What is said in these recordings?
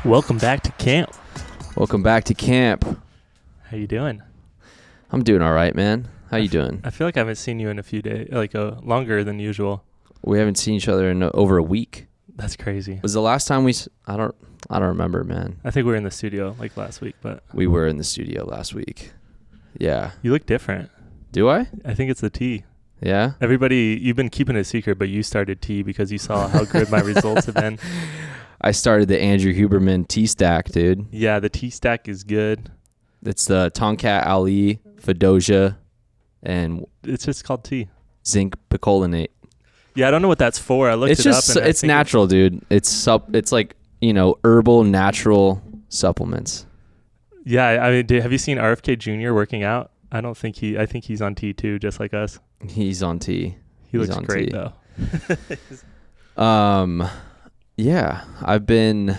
Welcome back to camp. Welcome back to camp. How you doing? I'm doing all right, man. How you doing? I feel like I haven't seen you in a few days, longer than usual. We haven't seen each other in over a week. That's crazy. Was the last time I don't remember, man. I think we were in the studio like last week, but we were in the studio last week. Yeah. You look different. Do I? I think it's the tea. Yeah. Everybody, you've been keeping it a secret, but you started tea because you saw how good my results have been. I started the Andrew Huberman tea stack, dude. Yeah, the tea stack is good. It's the Tonkat Ali, Fedosia, and it's just called tea. Zinc picolinate. Yeah, I don't know what that's for. I looked it up. It's natural, dude. It's like, herbal natural supplements. Yeah, I mean, have you seen RFK Jr. working out? I think he's on tea too, just like us. He's on tea. He looks great though. Yeah, I've been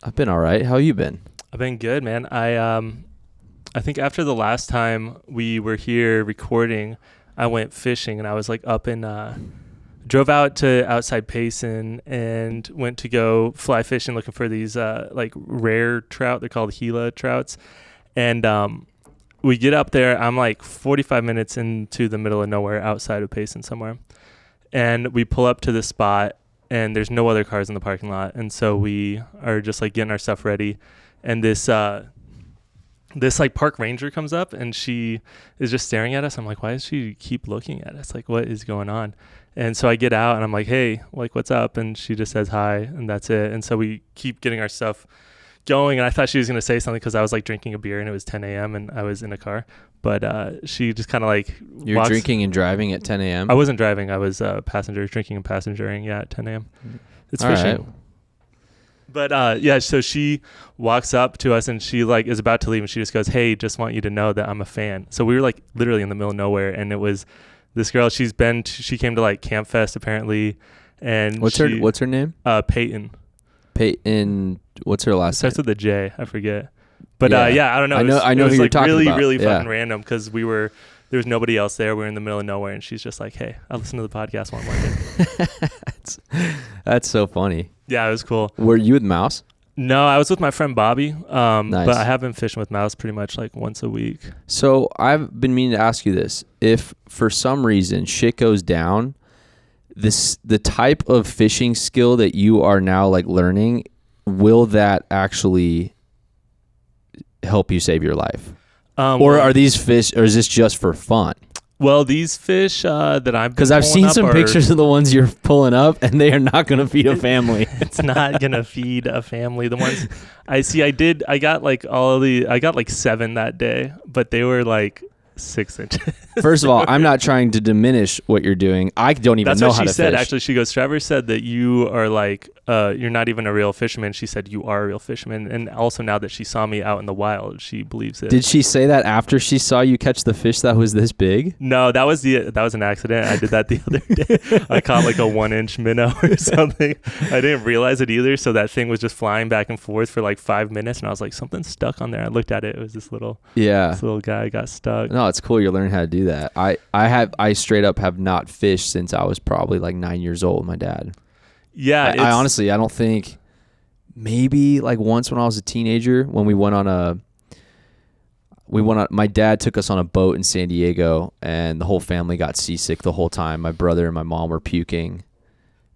all right. How you been? I've been good, man. I think after the last time we were here recording, I went fishing and I was like up in drove out to outside Payson and went to go fly fishing looking for these like rare trout. They're called Gila trouts. And we get up there. I'm like 45 minutes into the middle of nowhere outside of Payson somewhere. And we pull up to the spot and there's no other cars in the parking lot. And so we are just like getting our stuff ready. And this like park ranger comes up and she is just staring at us. I'm like, why does she keep looking at us? Like, what is going on? And so I get out and I'm like, hey, like, what's up? And she just says hi and that's it. And so we keep getting our stuff going. And I thought she was going to say something because I was like drinking a beer and it was 10 a.m. and I was in a car. But she just kind of like You're drinking and driving at 10 a.m.? I wasn't driving. I was drinking and passengering, at 10 a.m. It's all fishing. Right. But yeah, so she walks up to us and she like is about to leave and she just goes, hey, just want you to know that I'm a fan. So we were like literally in the middle of nowhere and it was this girl. She came to like Camp Fest apparently. And what's her name? Peyton. Peyton. What's her last name? Starts with a J. I forget. But yeah, I don't know. I know it was who like you're talking really, about. really fucking random because there was nobody else there. We were in the middle of nowhere and she's just like, hey, I listen to the podcast while I'm working. That's so funny. Yeah, it was cool. Were you with Mouse? No, I was with my friend Bobby. Nice. But I have been fishing with Mouse pretty much like once a week. So I've been meaning to ask you this. If for some reason shit goes down, the type of fishing skill that you are now like learning, will that actually help you save your life? Or are these fish, or is this just for fun? Well, these fish that I'm because I've seen some pictures of the ones you're pulling up, and they are not going to feed a family. It's not going to feed a family. The ones I see, I got like 7 that day, but they were like 6 inches. First of all, I'm not trying to diminish what you're doing. I don't even know how to fish. That's what she said. Actually, she goes, Trevor said that you are like, you're not even a real fisherman. She said you are a real fisherman. And also now that she saw me out in the wild, she believes it. Did she say that after she saw you catch the fish that was this big? No, that was an accident. I did that the other day. I caught like a 1-inch minnow or something. I didn't realize it either. So that thing was just flying back and forth for like 5 minutes. And I was like, something's stuck on there. I looked at it. It was this little guy got stuck. No, it's cool. You're learning how to do that. I straight up have not fished since I was probably like 9 years old with my dad. Yeah. I honestly, I don't think, maybe like once when I was a teenager when my dad took us on a boat in San Diego and the whole family got seasick the whole time. My brother and my mom were puking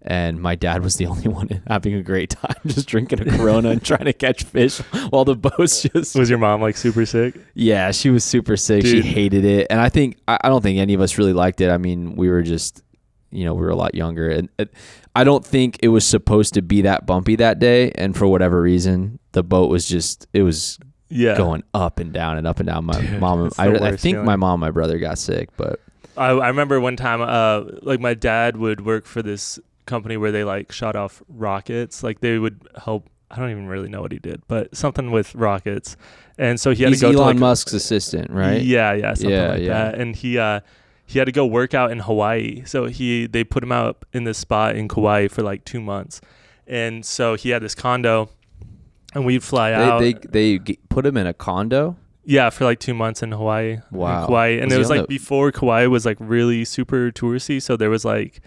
and my dad was the only one having a great time just drinking a Corona and trying to catch fish while the boat's just... Was your mom like super sick? Yeah, she was super sick. Dude. She hated it. And I don't think any of us really liked it. I mean, we were just, we were a lot younger and I don't think it was supposed to be that bumpy that day. And for whatever reason, the boat was going up and down and up and down. My mom, I think my mom and my brother got sick, but I remember one time, like my dad would work for this company where they like shot off rockets. Like they would help. I don't even really know what he did, but something with rockets. And so he had to go Elon to Musk's assistant, right? Yeah, something like that. And he had to go work out in Hawaii. So they put him out in this spot in Kauai for like 2 months. And so he had this condo and we'd fly out. They put him in a condo? Yeah, for like 2 months in Hawaii. Wow. And it was like before Kauai was like really super touristy. So there was like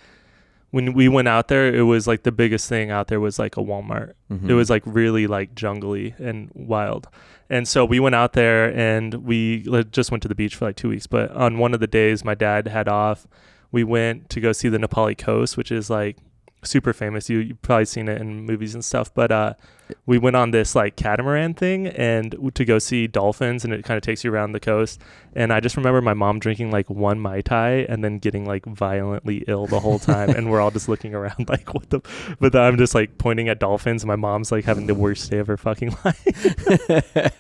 when we went out there, it was like the biggest thing out there was like a Walmart. Mhm. It was like really like jungly and wild. And so we went out there and we just went to the beach for like 2 weeks. But on one of the days my dad had off, we went to go see the Nepali coast, which is like super famous. You've probably seen it in movies and stuff. But we went on this like catamaran thing and to go see dolphins, and it kind of takes you around the coast. And I just remember my mom drinking like one Mai Tai and then getting like violently ill the whole time. And we're all just looking around like, what the, but then I'm just like pointing at dolphins, and my mom's like having the worst day of her fucking life.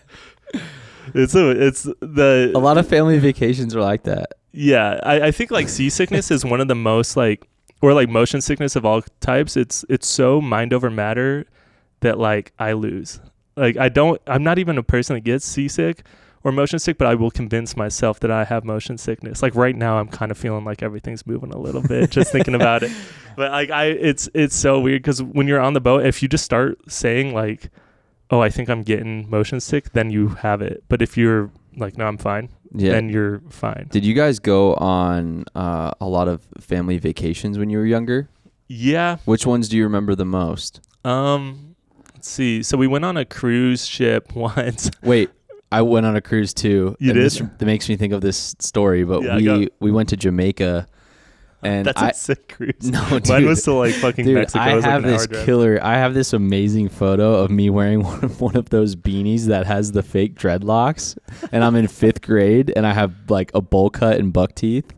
A lot of family vacations are like that. Yeah, I think like seasickness is one of the most like, or like motion sickness of all types. It's so mind over matter that like I lose. Like I'm not even a person that gets seasick or motion sick, but I will convince myself that I have motion sickness. Like right now I'm kind of feeling like everything's moving a little bit just thinking about it. But like it's so weird because when you're on the boat, if you just start saying like, oh, I think I'm getting motion sick, then you have it. But if you're like, no, I'm fine, then you're fine. Did you guys go on a lot of family vacations when you were younger? Yeah. Which ones do you remember the most? Let's see. So we went on a cruise ship once. Wait, I went on a cruise too. You did? That makes me think of this story, but we went to Jamaica. And that's a sick cruise. No, dude. Mine was still like fucking dude, Mexico. I have this killer. I have this amazing photo of me wearing one of those beanies that has the fake dreadlocks, and I'm in 5th grade, and I have like a bowl cut and buck teeth.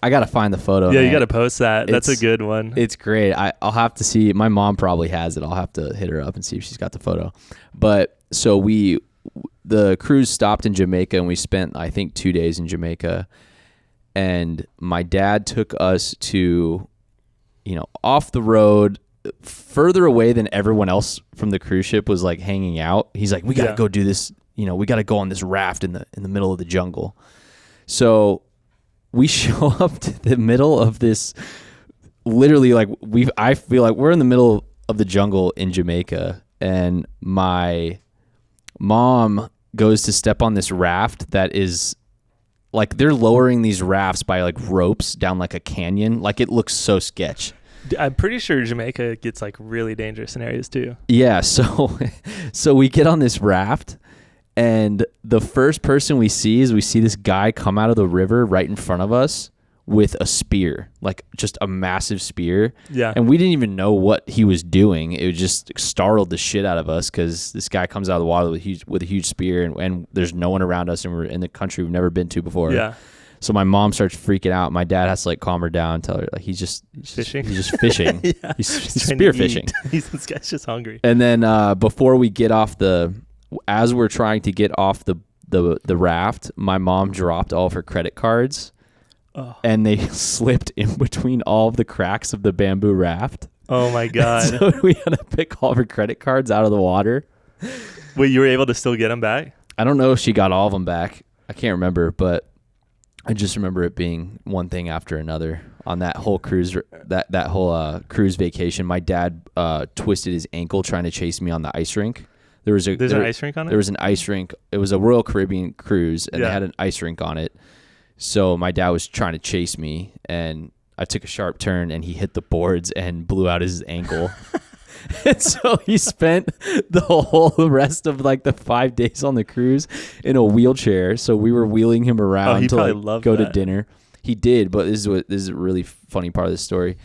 I gotta find the photo. Yeah, man. You gotta post that. That's a good one. It's great. I'll have to see. My mom probably has it. I'll have to hit her up and see if she's got the photo. But so the cruise stopped in Jamaica, and we spent I think 2 days in Jamaica. And my dad took us to, off the road, further away than everyone else from the cruise ship was like hanging out. He's like, we got to go do this. We got to go on this raft in the middle of the jungle. So we show up to the middle of this, literally like I feel like we're in the middle of the jungle in Jamaica, and my mom goes to step on this raft that is like they're lowering these rafts by like ropes down like a canyon. Like it looks so sketch. I'm pretty sure Jamaica gets like really dangerous in areas too. Yeah. So we get on this raft, and the first person we see this guy come out of the river right in front of us with a spear, like just a massive spear. Yeah. And we didn't even know what he was doing. It just startled the shit out of us because this guy comes out of the water with a huge spear, and there's no one around us, and we're in the country we've never been to before. Yeah. So my mom starts freaking out. My dad has to like calm her down, tell her like he's just fishing. He's just fishing. Yeah. He's spear fishing. This guy's just hungry. And then before we get off as we're trying to get off the raft, my mom dropped all of her credit cards. Oh. And they slipped in between all of the cracks of the bamboo raft. Oh my God. So we had to pick all of her credit cards out of the water. Wait, you were able to still get them back? I don't know if she got all of them back. I can't remember, but I just remember it being one thing after another on that whole cruise, that whole cruise vacation. My dad twisted his ankle trying to chase me on the ice rink. There's an ice rink on it? There was an ice rink. It was a Royal Caribbean cruise, and Yeah. they had an ice rink on it. So my dad was trying to chase me, and I took a sharp turn, and he hit the boards and blew out his ankle. And so he spent the whole rest of like the 5 days on the cruise in a wheelchair. So we were wheeling him around to like go to dinner. He did, but this is a really funny part of the story.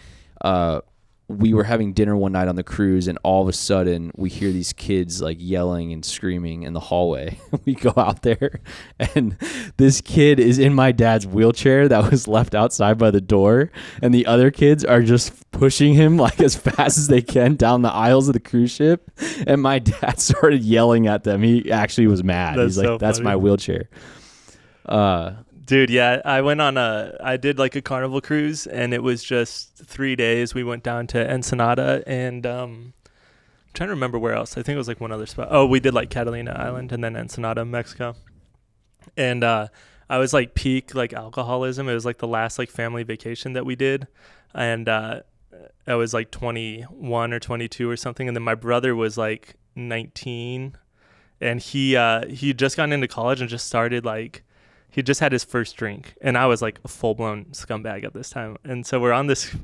We were having dinner one night on the cruise, and all of a sudden we hear these kids like yelling and screaming in the hallway. We go out there, and this kid is in my dad's wheelchair that was left outside by the door, and the other kids are just pushing him like as fast as they can down the aisles of the cruise ship. And my dad started yelling at them. He actually was mad. He's like, "That's my wheelchair." Dude, yeah, I did like a Carnival cruise, and it was just 3 days. We went down to Ensenada, and I'm trying to remember where else. I think it was like one other spot. Oh, we did like Catalina Island and then Ensenada, Mexico. And I was like peak like alcoholism. It was like the last like family vacation that we did. And I was like 21 or 22 or something. And then my brother was like 19, and he just gotten into college and just started like he just had his first drink, and I was like a full-blown scumbag at this time. And so we're on this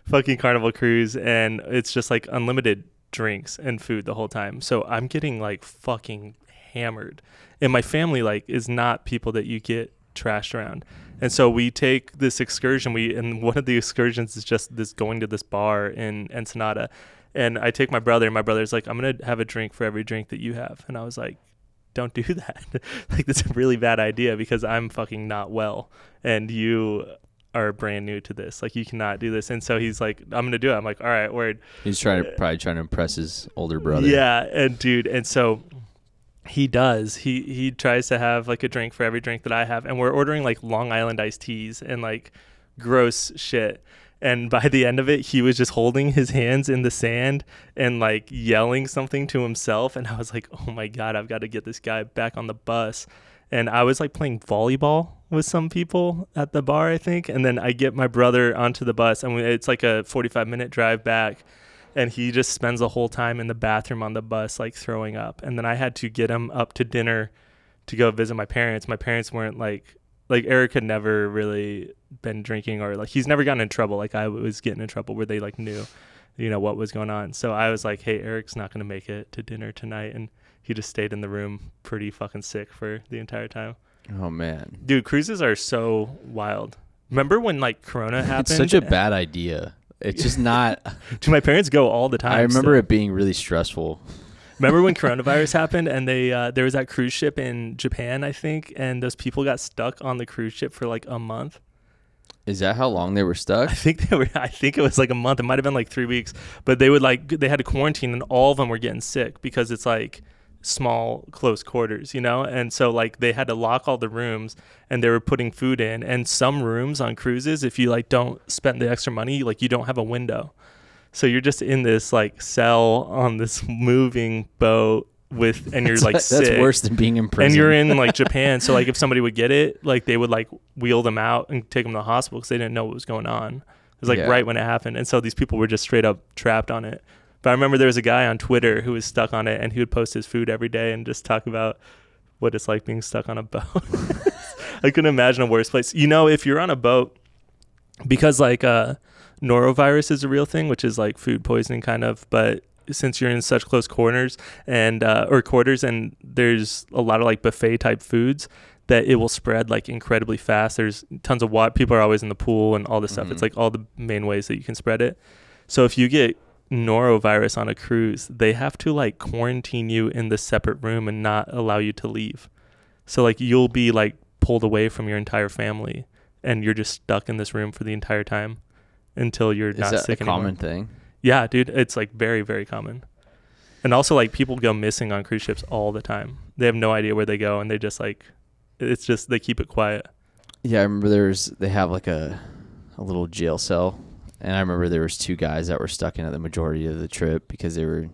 fucking Carnival cruise, and it's just like unlimited drinks and food the whole time. So I'm getting like fucking hammered, and my family like is not people that you get trashed around. And so we take this excursion. And one of the excursions is just this going to this bar in Ensenada. And I take my brother, and my brother's like, I'm going to have a drink for every drink that you have. And I was like, don't do that. Like, that's a really bad idea because I'm fucking not well. And you are brand new to this. Like, you cannot do this. And so he's like, I'm going to do it. I'm like, all right, word. He's probably trying to impress his older brother. Yeah. And dude, and so he does. He tries to have like a drink for every drink that I have. And we're ordering like Long Island iced teas and like gross shit. And by the end of it, he was just holding his hands in the sand and like yelling something to himself. And I was like, oh my God, I've got to get this guy back on the bus. And I was like playing volleyball with some people at the bar, I think. And then I get my brother onto the bus, and it's like a 45-minute drive back. And he just spends the whole time in the bathroom on the bus, like throwing up. And then I had to get him up to dinner to go visit my parents. My parents weren't like Eric had never really been drinking, or like he's never gotten in trouble like I was getting in trouble, where they like knew, you know, what was going on. So I was like, hey, Eric's not going to make it to dinner tonight. And he just stayed in the room pretty fucking sick for the entire time. Oh, man. Dude, cruises are so wild. Remember when like Corona happened? It's such a bad idea. It's just not. Dude, my parents go all the time. I remember it being really stressful. Remember when coronavirus happened, and there was that cruise ship in Japan, I think, and those people got stuck on the cruise ship for like a month. Is that how long they were stuck? I think it was like a month. It might have been like 3 weeks, but they had to quarantine, and all of them were getting sick because it's like small, close quarters, you know? And so like they had to lock all the rooms, and they were putting food in, and some rooms on cruises, if you like don't spend the extra money, like you don't have a window. So you're just in this like cell on this moving boat and you're like sick. That's worse than being in prison. And you're in like Japan. So like if somebody would get it, like they would like wheel them out and take them to the hospital because they didn't know what was going on. It was like right when it happened. And so these people were just straight up trapped on it. But I remember there was a guy on Twitter who was stuck on it, and he would post his food every day and just talk about what it's like being stuck on a boat. I couldn't imagine a worse place. You know, if you're on a boat, because like norovirus is a real thing, which is like food poisoning kind of, but since you're in such close corners and quarters, and there's a lot of like buffet type foods, that it will spread like incredibly fast. There's tons of water. People are always in the pool and all this stuff. It's like all the main ways that you can spread it. So if you get norovirus on a cruise, they have to like quarantine you in this separate room and not allow you to leave. So like you'll be like pulled away from your entire family, and you're just stuck in this room for the entire time until you're not sick anymore. Is that a common thing? Yeah, dude, it's like very, very common. And also like people go missing on cruise ships all the time. They have no idea where they go, and they just like, it's just, they keep it quiet. Yeah, I remember they have like a little jail cell, and I remember there was 2 guys that were stuck in it the majority of the trip because they were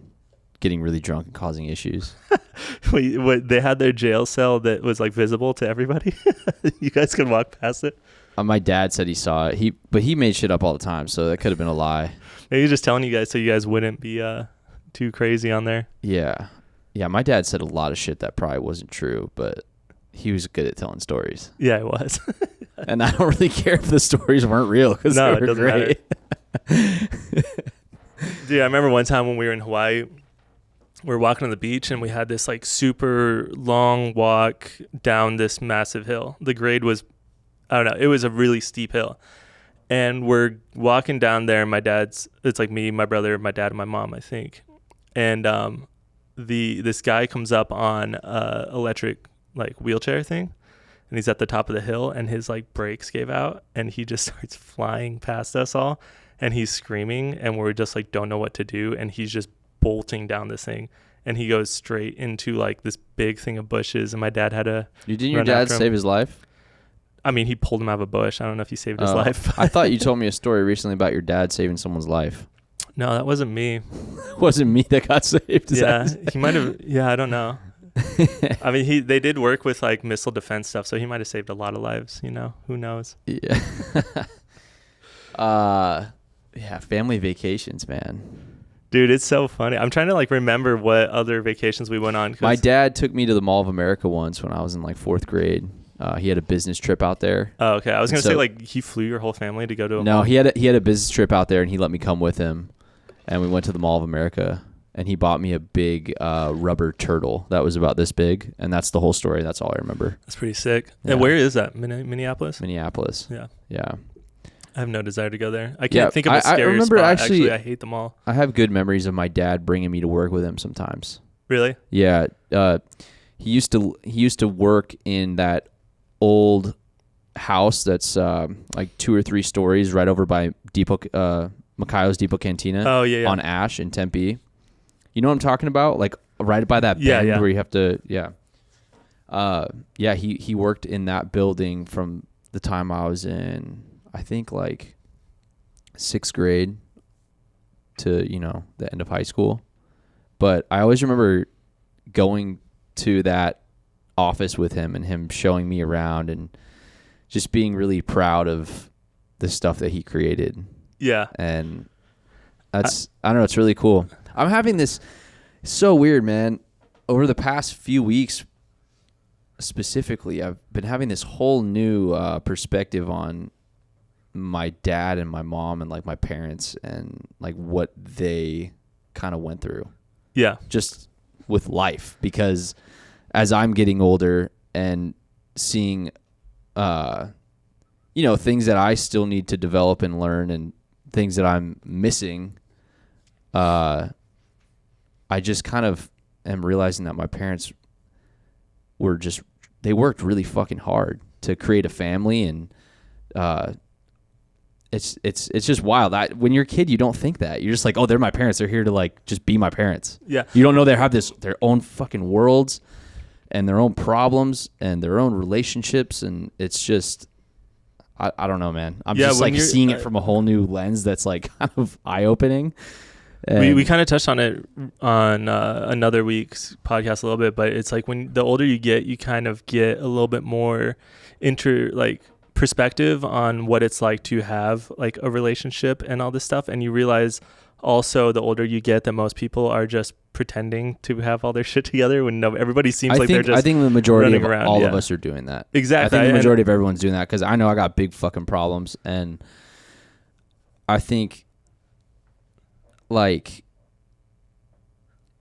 getting really drunk and causing issues. Wait, what, they had their jail cell that was like visible to everybody? You guys could walk past it? My dad said he saw it. But he made shit up all the time, so that could have been a lie. Maybe he's just telling you guys so you guys wouldn't be too crazy on there. Yeah. Yeah, my dad said a lot of shit that probably wasn't true, but he was good at telling stories. Yeah, he was. And I don't really care if the stories weren't real, because they were great. Dude, I remember one time when we were in Hawaii, we were walking on the beach, and we had this like super long walk down this massive hill. The grade was, I don't know, it was a really steep hill. And we're walking down there, and it's like me, my brother, my dad, and my mom, I think. And this guy comes up on electric like wheelchair thing, and he's at the top of the hill, and his like brakes gave out, and he just starts flying past us all, and he's screaming, and we're just like don't know what to do, and he's just bolting down this thing, and he goes straight into like this big thing of bushes, and my dad had to Didn't your dad save his life? I mean, he pulled him out of a bush. I don't know if he saved his life. I thought you told me a story recently about your dad saving someone's life. No, that wasn't me. It wasn't me that got saved. He might have. Yeah, I don't know. I mean, they did work with like missile defense stuff, so he might have saved a lot of lives. You know, who knows? Yeah. Yeah, family vacations, man. Dude, it's so funny. I'm trying to like remember what other vacations we went on. My dad took me to the Mall of America once when I was in like 4th grade. He had a business trip out there. Oh, okay. I was gonna say like he flew your whole family to go to a No, mall. he had a business trip out there, and he let me come with him, and we went to the Mall of America, and he bought me a big rubber turtle that was about this big, and that's the whole story. That's all I remember. That's pretty sick. Yeah. And where is that? Minneapolis? Minneapolis. Yeah. Yeah. I have no desire to go there. I can't think of a I scary remember spot. actually, I hate them all. I have good memories of my dad bringing me to work with him sometimes. Really? Yeah. He used to work in that old house that's like 2 or 3 stories right over by Mikhail's Depot Cantina. Oh, yeah. On Ash in Tempe. You know what I'm talking about? Like right by that bend where you have to, he worked in that building from the time I was in, I think like 6th grade to, the end of high school. But I always remember going to that office with him and him showing me around and just being really proud of the stuff that he created. Yeah. And I don't know, it's really cool. I'm having this, so weird, man. Over the past few weeks, specifically, I've been having this whole new perspective on my dad and my mom and like my parents and like what they kind of went through. Yeah. Just with life, because as I'm getting older and seeing, things that I still need to develop and learn and things that I'm missing, I just kind of am realizing that my parents they worked really fucking hard to create a family, and it's just wild. When you're a kid, you don't think that. You're just like, oh, they're my parents. They're here to like just be my parents. Yeah. You don't know they have their own fucking worlds and their own problems and their own relationships, and it's just I don't know, man. I'm just like seeing it from a whole new lens that's like kind of eye-opening. We kind of touched on it on another week's podcast a little bit, but it's like when the older you get, you kind of get a little bit more perspective on what it's like to have like a relationship and all this stuff, and you realize also the older you get that most people are just pretending to have all their shit together when everybody seems they're just I think the majority of around, all of us are doing that. Exactly. I think the majority of everyone's doing that, because I know I got big fucking problems, and I think like,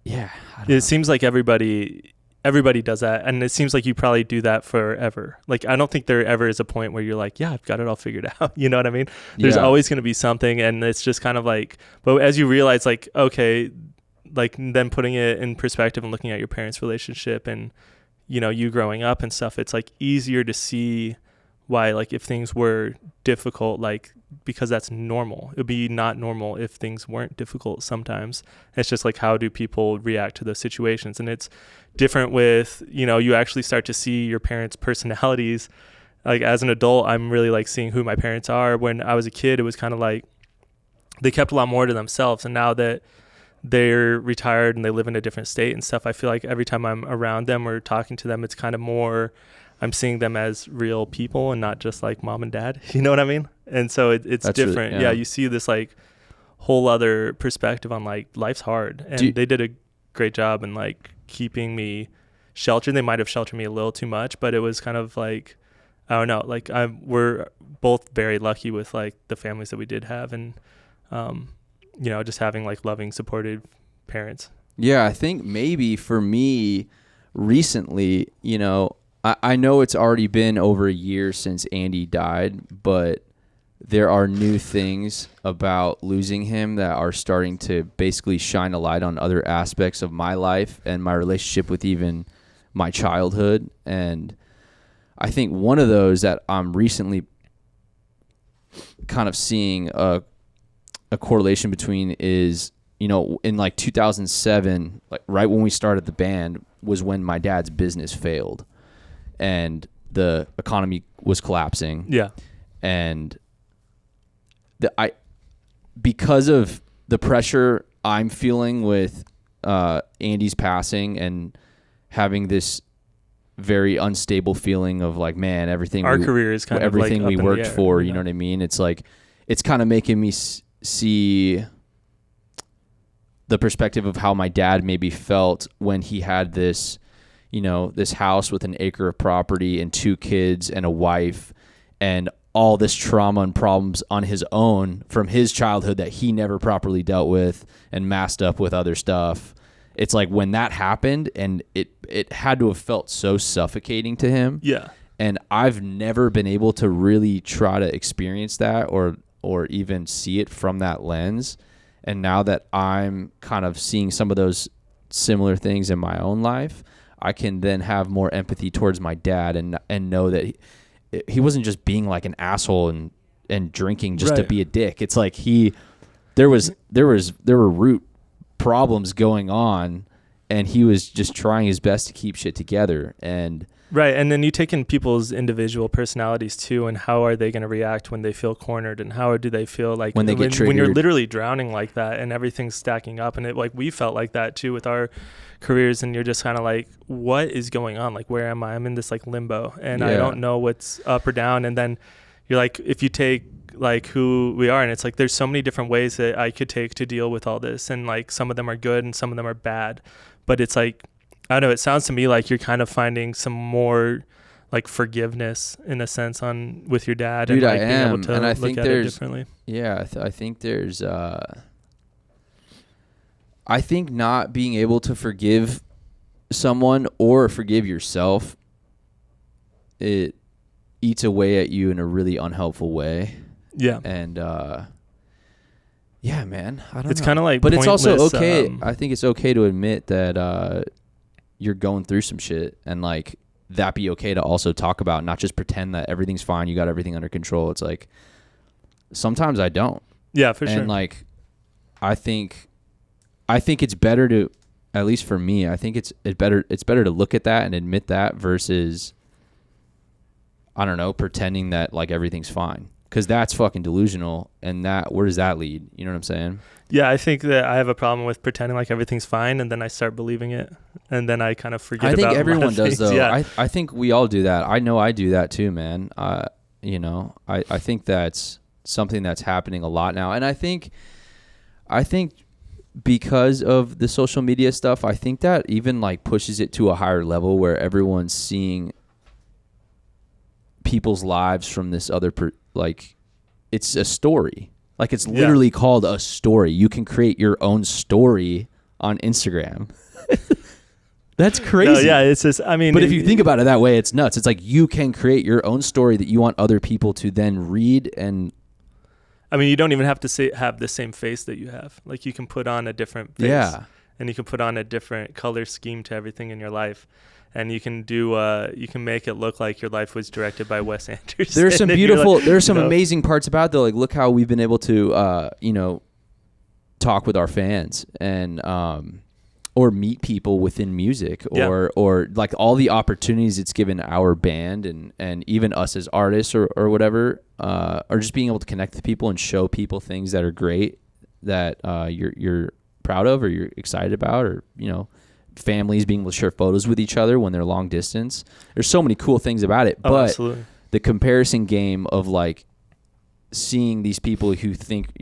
yeah, it seems like everybody does that, and it seems like you probably do that forever. Like, I don't think there ever is a point where you're like, yeah, I've got it all figured out. You know what I mean? There's always going to be something, and it's just kind of like, but as you realize, like, okay, like then putting it in perspective and looking at your parents' relationship and, you growing up and stuff, it's like easier to see why, like, if things were difficult, like, because that's normal. It would be not normal if things weren't difficult sometimes. It's just like, how do people react to those situations? And it's different with, you actually start to see your parents' personalities. Like, as an adult, I'm really like seeing who my parents are. When I was a kid, it was kind of like they kept a lot more to themselves. And now that they're retired and they live in a different state and stuff, I feel like every time I'm around them or talking to them, it's kind of more, I'm seeing them as real people and not just like mom and dad. You know what I mean? And so it's That's different. Really, yeah. You see this like whole other perspective on like life's hard, and they did a great job in like keeping me sheltered. They might have sheltered me a little too much, but it was kind of like, I don't know, like we're both very lucky with like the families that we did have, and just having like loving, supportive parents. Yeah, I think maybe for me recently, I know it's already been over a year since Andy died, but there are new things about losing him that are starting to basically shine a light on other aspects of my life and my relationship with even my childhood. And I think one of those that I'm recently kind of seeing a correlation between is, in like 2007, like right when we started the band, was when my dad's business failed and the economy was collapsing. Yeah. And because of the pressure I'm feeling with Andy's passing and having this very unstable feeling of like, man, our career is kind of everything like we worked for, you know what I mean? It's like, it's kind of making me see the perspective of how my dad maybe felt when he had this, this house with an acre of property and 2 kids and a wife and all this trauma and problems on his own from his childhood that he never properly dealt with and masked up with other stuff. It's like when that happened, and it had to have felt so suffocating to him. Yeah. And I've never been able to really try to experience that or even see it from that lens. And now that I'm kind of seeing some of those similar things in my own life, I can then have more empathy towards my dad and know that he wasn't just being like an asshole and drinking just to be a dick. It's like there were root problems going on, and he was just trying his best to keep shit together. And right, and then you take in people's individual personalities too, and how are they going to react when they feel cornered, and how do they feel like when they get triggered, when you're literally drowning like that and everything's stacking up. And we felt like that too with our careers, and you're just kind of like, what is going on? Like, where am I? I'm in this like limbo, and I don't know what's up or down. And then you're like, if you take like who we are, and it's like there's so many different ways that I could take to deal with all this, and like some of them are good and some of them are bad, but it's like, I don't know, it sounds to me like you're kind of finding some more like forgiveness in a sense with your dad. Dude, and like I being am. able to and I look think at it differently. Yeah, I think there's I think not being able to forgive someone or forgive yourself, it eats away at you in a really unhelpful way. Yeah. And yeah, man, I don't know. It's kind of like, but it's also okay. I think it's okay to admit that you're going through some shit, and like that be okay to also talk about, not just pretend that everything's fine, you got everything under control. It's like sometimes I don't. Yeah, for sure. And like I think it's better to, at least for me, I think it's better to look at that and admit that versus, I don't know, pretending that like everything's fine, because that's fucking delusional. And where does that lead? You know what I'm saying? Yeah, I think that I have a problem with pretending like everything's fine, and then I start believing it, and then I kind of forget about it. I think everyone does, though. Yeah. I think we all do that. I know I do that too, man. I think that's something that's happening a lot now. And I think because of the social media stuff, I think that even like pushes it to a higher level where everyone's seeing people's lives from this other like it's a story. Like it's literally called a story. You can create your own story on Instagram. That's crazy. No, yeah, it's just, I mean, but if you think about it that way, it's nuts. It's like you can create your own story that you want other people to then read. And I mean, you don't even have to have the same face that you have. Like you can put on a different face. Yeah. And you can put on a different color scheme to everything in your life. And you can you can make it look like your life was directed by Wes Anderson. There's some beautiful, like, there's some amazing parts about it, though. Like, look how we've been able to, talk with our fans and, or meet people within music, or like all the opportunities it's given our band and even us as artists or whatever, or just being able to connect with people and show people things that are great that you're proud of or you're excited about, or, families being able to share photos with each other when they're long distance. There's so many cool things about it. But absolutely. The comparison game of like seeing these people who think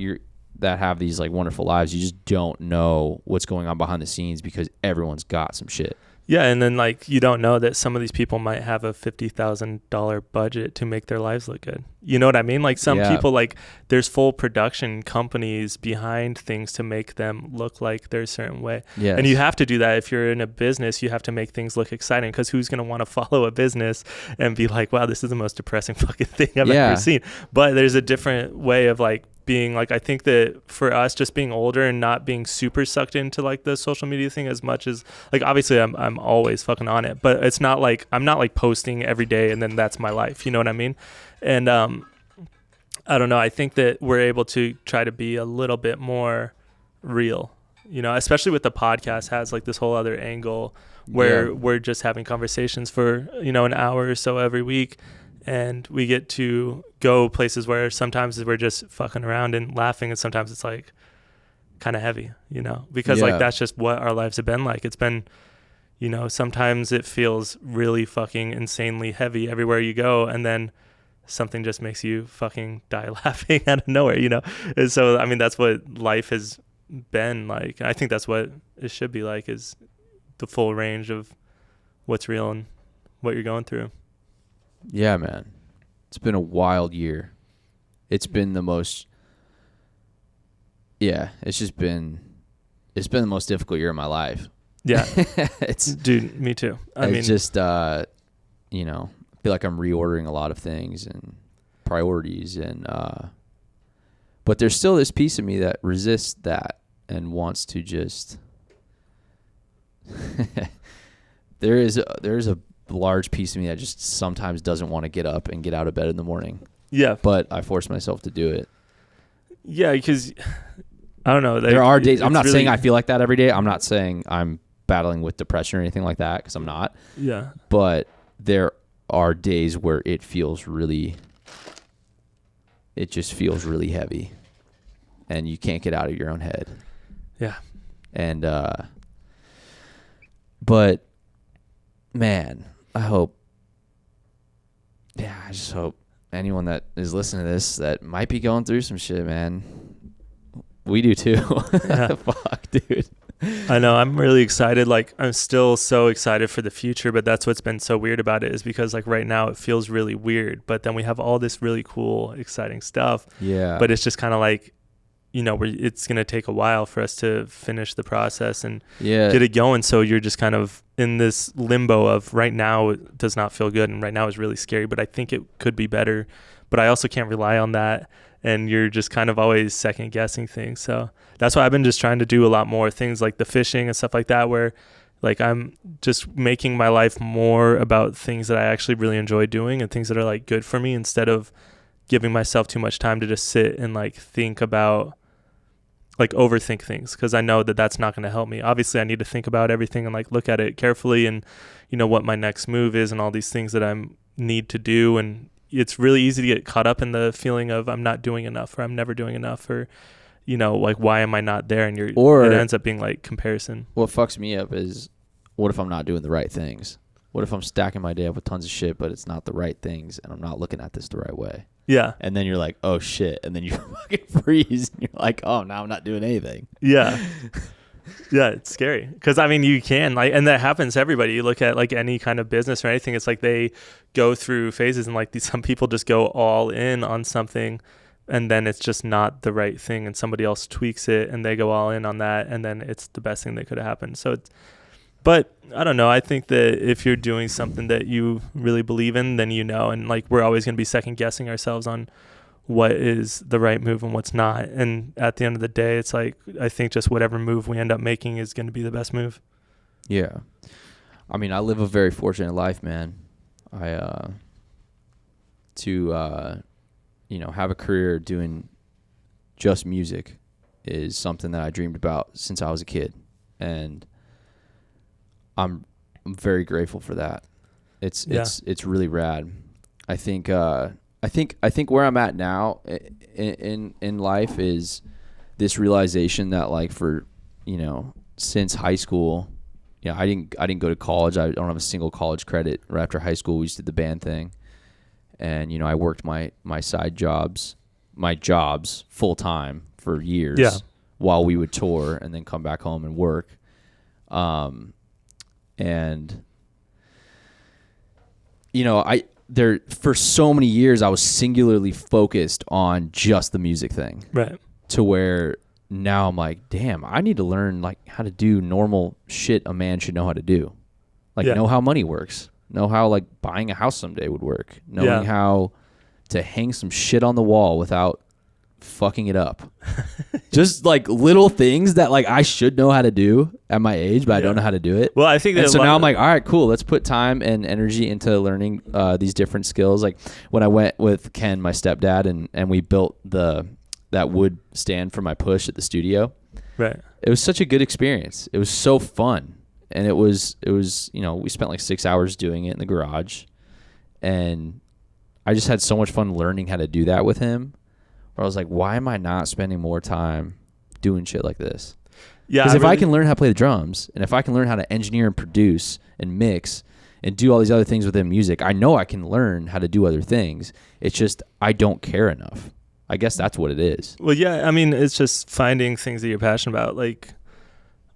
that have these like wonderful lives, you just don't know what's going on behind the scenes because everyone's got some shit. Yeah, and then like you don't know that some of these people might have a $50,000 budget to make their lives look good. You know what I mean? Like some people, like there's full production companies behind things to make them look like they're a certain way. Yes. And you have to do that if you're in a business. You have to make things look exciting, because who's going to want to follow a business and be like, wow, this is the most depressing fucking thing I've ever seen. But there's a different way of like being like, I think that for us, just being older and not being super sucked into like the social media thing as much as, like, obviously I'm always fucking on it, but it's not like I'm not like posting every day and then that's my life, you know what I mean? And I don't know, I think that we're able to try to be a little bit more real, especially with the podcast has like this whole other angle where we're just having conversations for an hour or so every week. And we get to go places where sometimes we're just fucking around and laughing, and sometimes it's like kind of heavy, because like that's just what our lives have been like. It's been, sometimes it feels really fucking insanely heavy everywhere you go, and then something just makes you fucking die laughing out of nowhere, And so, I mean, that's what life has been like. I think that's what it should be like, is the full range of what's real and what you're going through. Yeah, man. It's been a wild year. It's been the most, it's been the most difficult year of my life. Yeah. It's, dude, me too. I mean, just, I feel like I'm reordering a lot of things and priorities but there's still this piece of me that resists that and wants to just, there is a large piece of me that just sometimes doesn't want to get up and get out of bed in the morning. Yeah. But I force myself to do it. Yeah, because I don't know. There are days. I'm not saying I feel like that every day. I'm not saying I'm battling with depression or anything like that, because I'm not. Yeah. But there are days where it just feels really heavy, and you can't get out of your own head. Yeah. And but man, I just hope anyone that is listening to this that might be going through some shit, man. We do too. Yeah. Fuck, dude. I know. I'm really excited. Like, I'm still so excited for the future, but that's what's been so weird about it, is because like right now it feels really weird, but then we have all this really cool, exciting stuff. Yeah. But it's just kind of like, it's going to take a while for us to finish the process and get it going. So you're just kind of in this limbo of right now it does not feel good, and right now is really scary, but I think it could be better. But I also can't rely on that. And you're just kind of always second guessing things. So that's why I've been just trying to do a lot more things like the fishing and stuff like that, where like I'm just making my life more about things that I actually really enjoy doing and things that are like good for me, instead of giving myself too much time to just sit and like think about, like overthink things, because I know that that's not going to help me. Obviously I need to think about everything and like look at it carefully, and what my next move is and all these things that I need to do. And it's really easy to get caught up in the feeling of I'm not doing enough, or I'm never doing enough, or like why am I not there? And it ends up being like comparison. What fucks me up is, what if I'm not doing the right things? What if I'm stacking my day up with tons of shit, but it's not the right things, and I'm not looking at this the right way? Yeah. And then you're like, oh shit, and then you fucking freeze, and you're like, oh, now I'm not doing anything. Yeah. Yeah, it's scary, because I mean, you can and that happens to everybody. You look at like any kind of business or anything, it's like they go through phases, and like some people just go all in on something, and then it's just not the right thing, and somebody else tweaks it and they go all in on that, and then it's the best thing that could have happened. So but I don't know, I think that if you're doing something that you really believe in, then and like we're always going to be second guessing ourselves on what is the right move and what's not. And at the end of the day, it's like, I think just whatever move we end up making is going to be the best move. Yeah. I mean, I live a very fortunate life, man. Have a career doing just music is something that I dreamed about since I was a kid. And I'm very grateful for that. It's really rad. I think where I'm at now in life is this realization that like for, since high school, I didn't go to college. I don't have a single college credit. Right after high school, we just did the band thing. And, I worked my jobs full time for years while we would tour and then come back home and work. For so many years, I was singularly focused on just the music thing. Right. To where now I'm like, damn, I need to learn like how to do normal shit a man should know how to do. Like know how money works. Know how like buying a house someday would work. Knowing how to hang some shit on the wall without fucking it up. Just like little things that like I should know how to do at my age, but I don't know how to do it. Well, I think that so now I'm like, all right, cool. Let's put time and energy into learning these different skills. Like when I went with Ken, my stepdad, and we built that wood stand for my push at the studio. Right. It was such a good experience. It was so fun. And it was, we spent like 6 hours doing it in the garage, and I just had so much fun learning how to do that with him. Where I was like, why am I not spending more time doing shit like this? Yeah. Because if I can learn how to play the drums, and if I can learn how to engineer and produce and mix and do all these other things within music, I know I can learn how to do other things. It's just, I don't care enough. I guess that's what it is. Well, yeah. I mean, it's just finding things that you're passionate about. Like,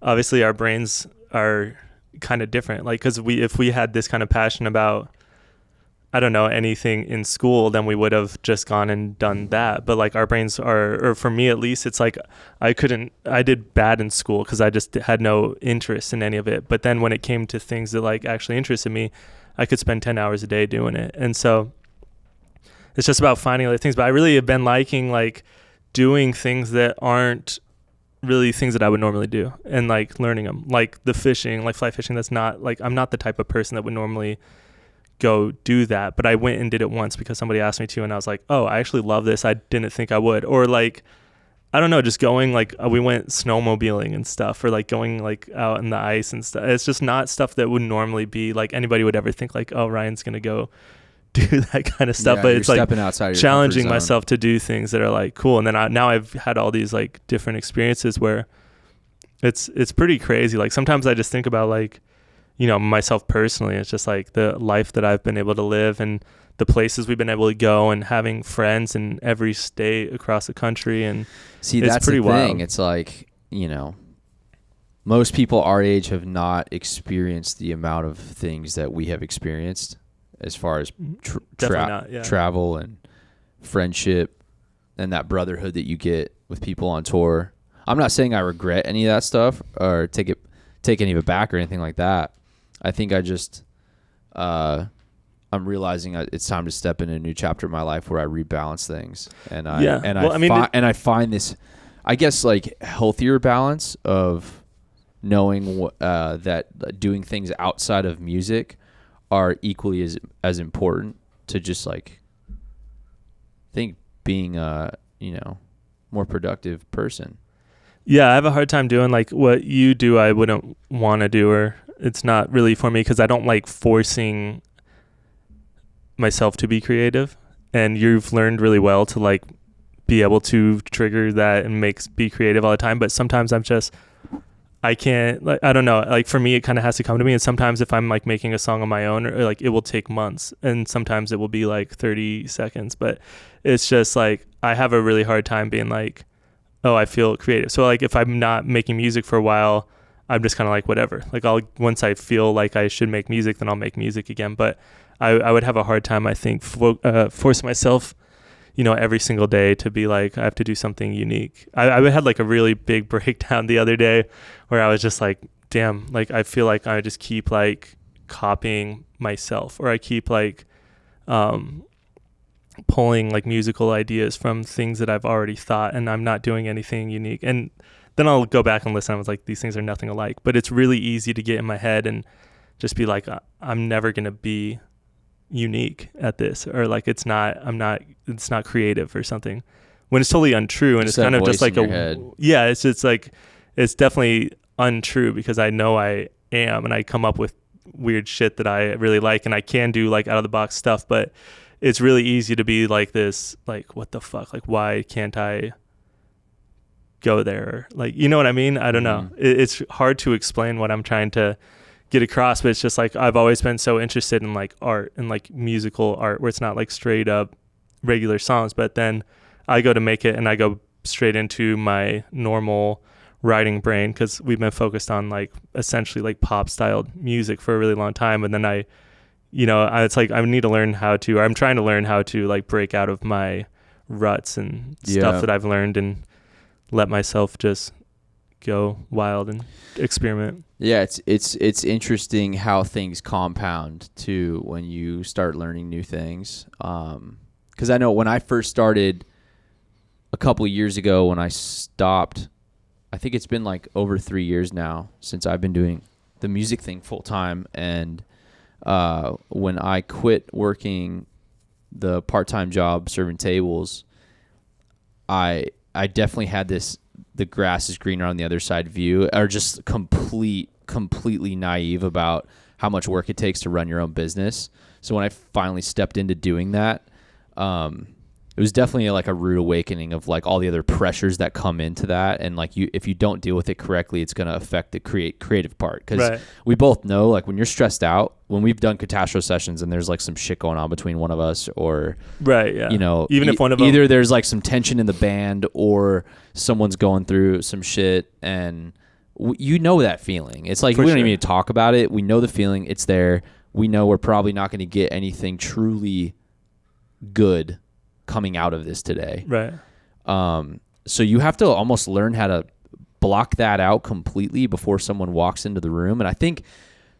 obviously our brains are kind of different. Like, because if we had this kind of passion about, I don't know, anything in school, then we would have just gone and done that. But like our brains are, or for me at least, it's like I did bad in school because I just had no interest in any of it. But then when it came to things that like actually interested me, I could spend 10 hours a day doing it. And so it's just about finding other things. But I really have been liking like doing things that aren't really things that I would normally do, and like learning them, like the fishing, like fly fishing. That's not like, I'm not the type of person that would normally go do that, but I went and did it once because somebody asked me to, and I was like, oh, I actually love this. I didn't think I would. Or like, I don't know, just going like, we went snowmobiling and stuff, or like going like out in the ice and stuff. It's just not stuff that would normally be like anybody would ever think like, oh, Ryan's gonna go do that kind of stuff. Yeah, but it's like outside of your challenging myself to do things that are like cool. And then now I've had all these like different experiences where it's pretty crazy. Like sometimes I just think about like, you know, myself personally, it's just like the life that I've been able to live and the places we've been able to go and having friends in every state across the country. And see, it's that's pretty the thing. wild. It's like, you know, most people our age have not experienced the amount of things that we have experienced as far as travel and friendship and that brotherhood that you get with people on tour. I'm not saying I regret any of that stuff or take any of it back or anything like that. I think I just, I'm realizing it's time to step into a new chapter of my life where I rebalance things, and I find this, I guess, like healthier balance of knowing that doing things outside of music are equally as important to just like being a more productive person. Yeah, I have a hard time doing like what you do. I wouldn't want to do, or it's not really for me because I don't like forcing myself to be creative. And you've learned really well to like be able to trigger that and be creative all the time. But sometimes I can't, like, I don't know, like for me, it kind of has to come to me. And sometimes if I'm like making a song on my own, or like it will take months, and sometimes it will be like 30 seconds, but it's just like, I have a really hard time being like, oh, I feel creative. So like if I'm not making music for a while, I'm just kind of like, whatever. Like once I feel like I should make music, then I'll make music again. But I would have a hard time, I think, forcing myself, every single day to be like, I have to do something unique. I had like a really big breakdown the other day where I was just like, damn, like I feel like I just keep like copying myself, or I keep like pulling like musical ideas from things that I've already thought, and I'm not doing anything unique. And then I'll go back and listen. I was like, these things are nothing alike. But it's really easy to get in my head and just be like, I'm never going to be unique at this, or like it's not creative or something, when it's totally untrue. And it's kind of just like it's just like, it's definitely untrue, because I know I am, and I come up with weird shit that I really like, and I can do like out of the box stuff. But it's really easy to be like this, like, what the fuck, like why can't I go there? Like, you know what I mean? I don't know. It's hard to explain what I'm trying to get across, but it's just like, I've always been so interested in like art and like musical art, where it's not like straight up regular songs, but then I go to make it and I go straight into my normal writing brain, because we've been focused on like essentially like pop styled music for a really long time. And then it's like, I need to learn how to, or I'm trying to learn how to like break out of my ruts and stuff that I've learned, and let myself just go wild and experiment. Yeah, it's interesting how things compound too when you start learning new things. Because I know when I first started a couple of years ago, when I stopped, I think it's been like over 3 years now since I've been doing the music thing full time. And when I quit working the part-time job serving tables, I definitely had this, the grass is greener on the other side view, or just completely naive about how much work it takes to run your own business. So when I finally stepped into doing that, it was definitely like a rude awakening of like all the other pressures that come into that. And like if you don't deal with it correctly, it's going to affect the creative part. Cause we both know, like when you're stressed out, when we've done Katastro sessions and there's like some shit going on between one of us, or, even if one of them, either there's like some tension in the band, or someone's going through some shit and you know that feeling. It's like we don't even need to talk about it. We know the feeling. It's there. We know we're probably not going to get anything truly good coming out of this today. Right. So you have to almost learn how to block that out completely before someone walks into the room. And I think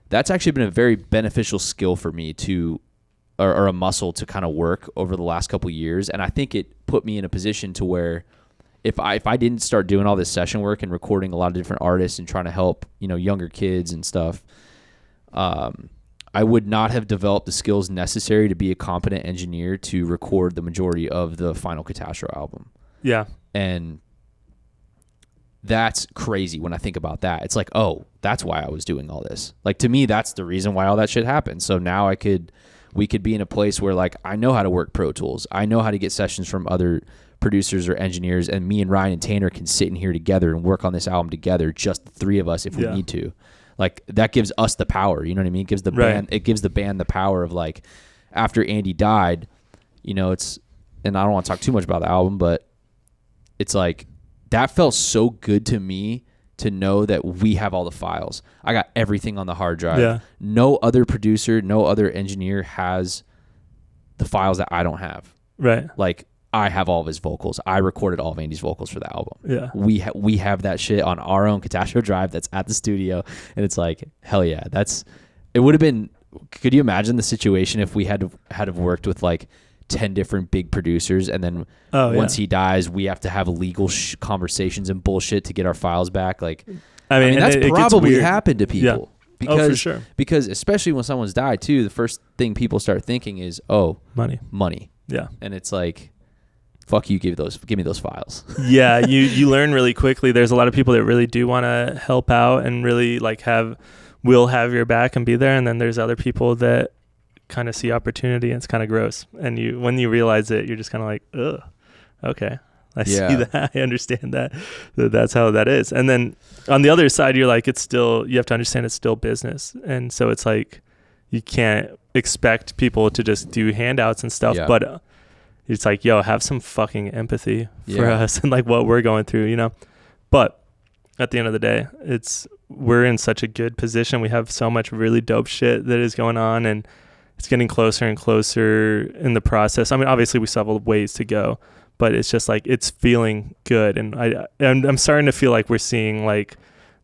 that's actually been a very beneficial skill for me or a muscle to kind of work over the last couple of years. And I think it put me in a position to where if I didn't start doing all this session work and recording a lot of different artists and trying to help, younger kids and stuff, I would not have developed the skills necessary to be a competent engineer to record the majority of the final Katastro album. Yeah. And that's crazy when I think about that. It's like, oh, that's why I was doing all this. Like, to me, that's the reason why all that shit happened. So now we could be in a place where, like, I know how to work Pro Tools. I know how to get sessions from other producers or engineers, and me and Ryan and Tanner can sit in here together and work on this album together, just the three of us if we need to. Like, that gives us the power, you know what I mean? It gives the band the power of, like, after Andy died, it's, and I don't want to talk too much about the album, but it's like, that felt so good to me to know that we have all the files. I got everything on the hard drive. Yeah. No other producer, no other engineer has the files that I don't have. Right. Like, I have all of his vocals. I recorded all of Andy's vocals for the album. Yeah. We have that shit on our own Katastro drive that's at the studio, and it's like, hell yeah. It would have been, could you imagine the situation if we had worked with like 10 different big producers, and then once he dies, we have to have legal conversations and bullshit to get our files back? Like, I mean that's probably happened to people. Yeah. Because, for sure. Because especially when someone's died too, the first thing people start thinking is, money. Yeah. And it's like, fuck you, give me those files. Yeah, you learn really quickly. There's a lot of people that really do want to help out and really like will have your back and be there, and then there's other people that kind of see opportunity, and it's kind of gross. And when you realize it, you're just kind of like, ugh, okay, I see that, I understand that's how that is. And then on the other side, you're like, you have to understand it's still business, and so it's like you can't expect people to just do handouts and stuff, but it's like, yo, have some fucking empathy for us and like what we're going through, But at the end of the day, we're in such a good position. We have so much really dope shit that is going on, and it's getting closer and closer in the process. I mean, obviously we still have a ways to go, but it's just like, it's feeling good. And I'm starting to feel like we're seeing like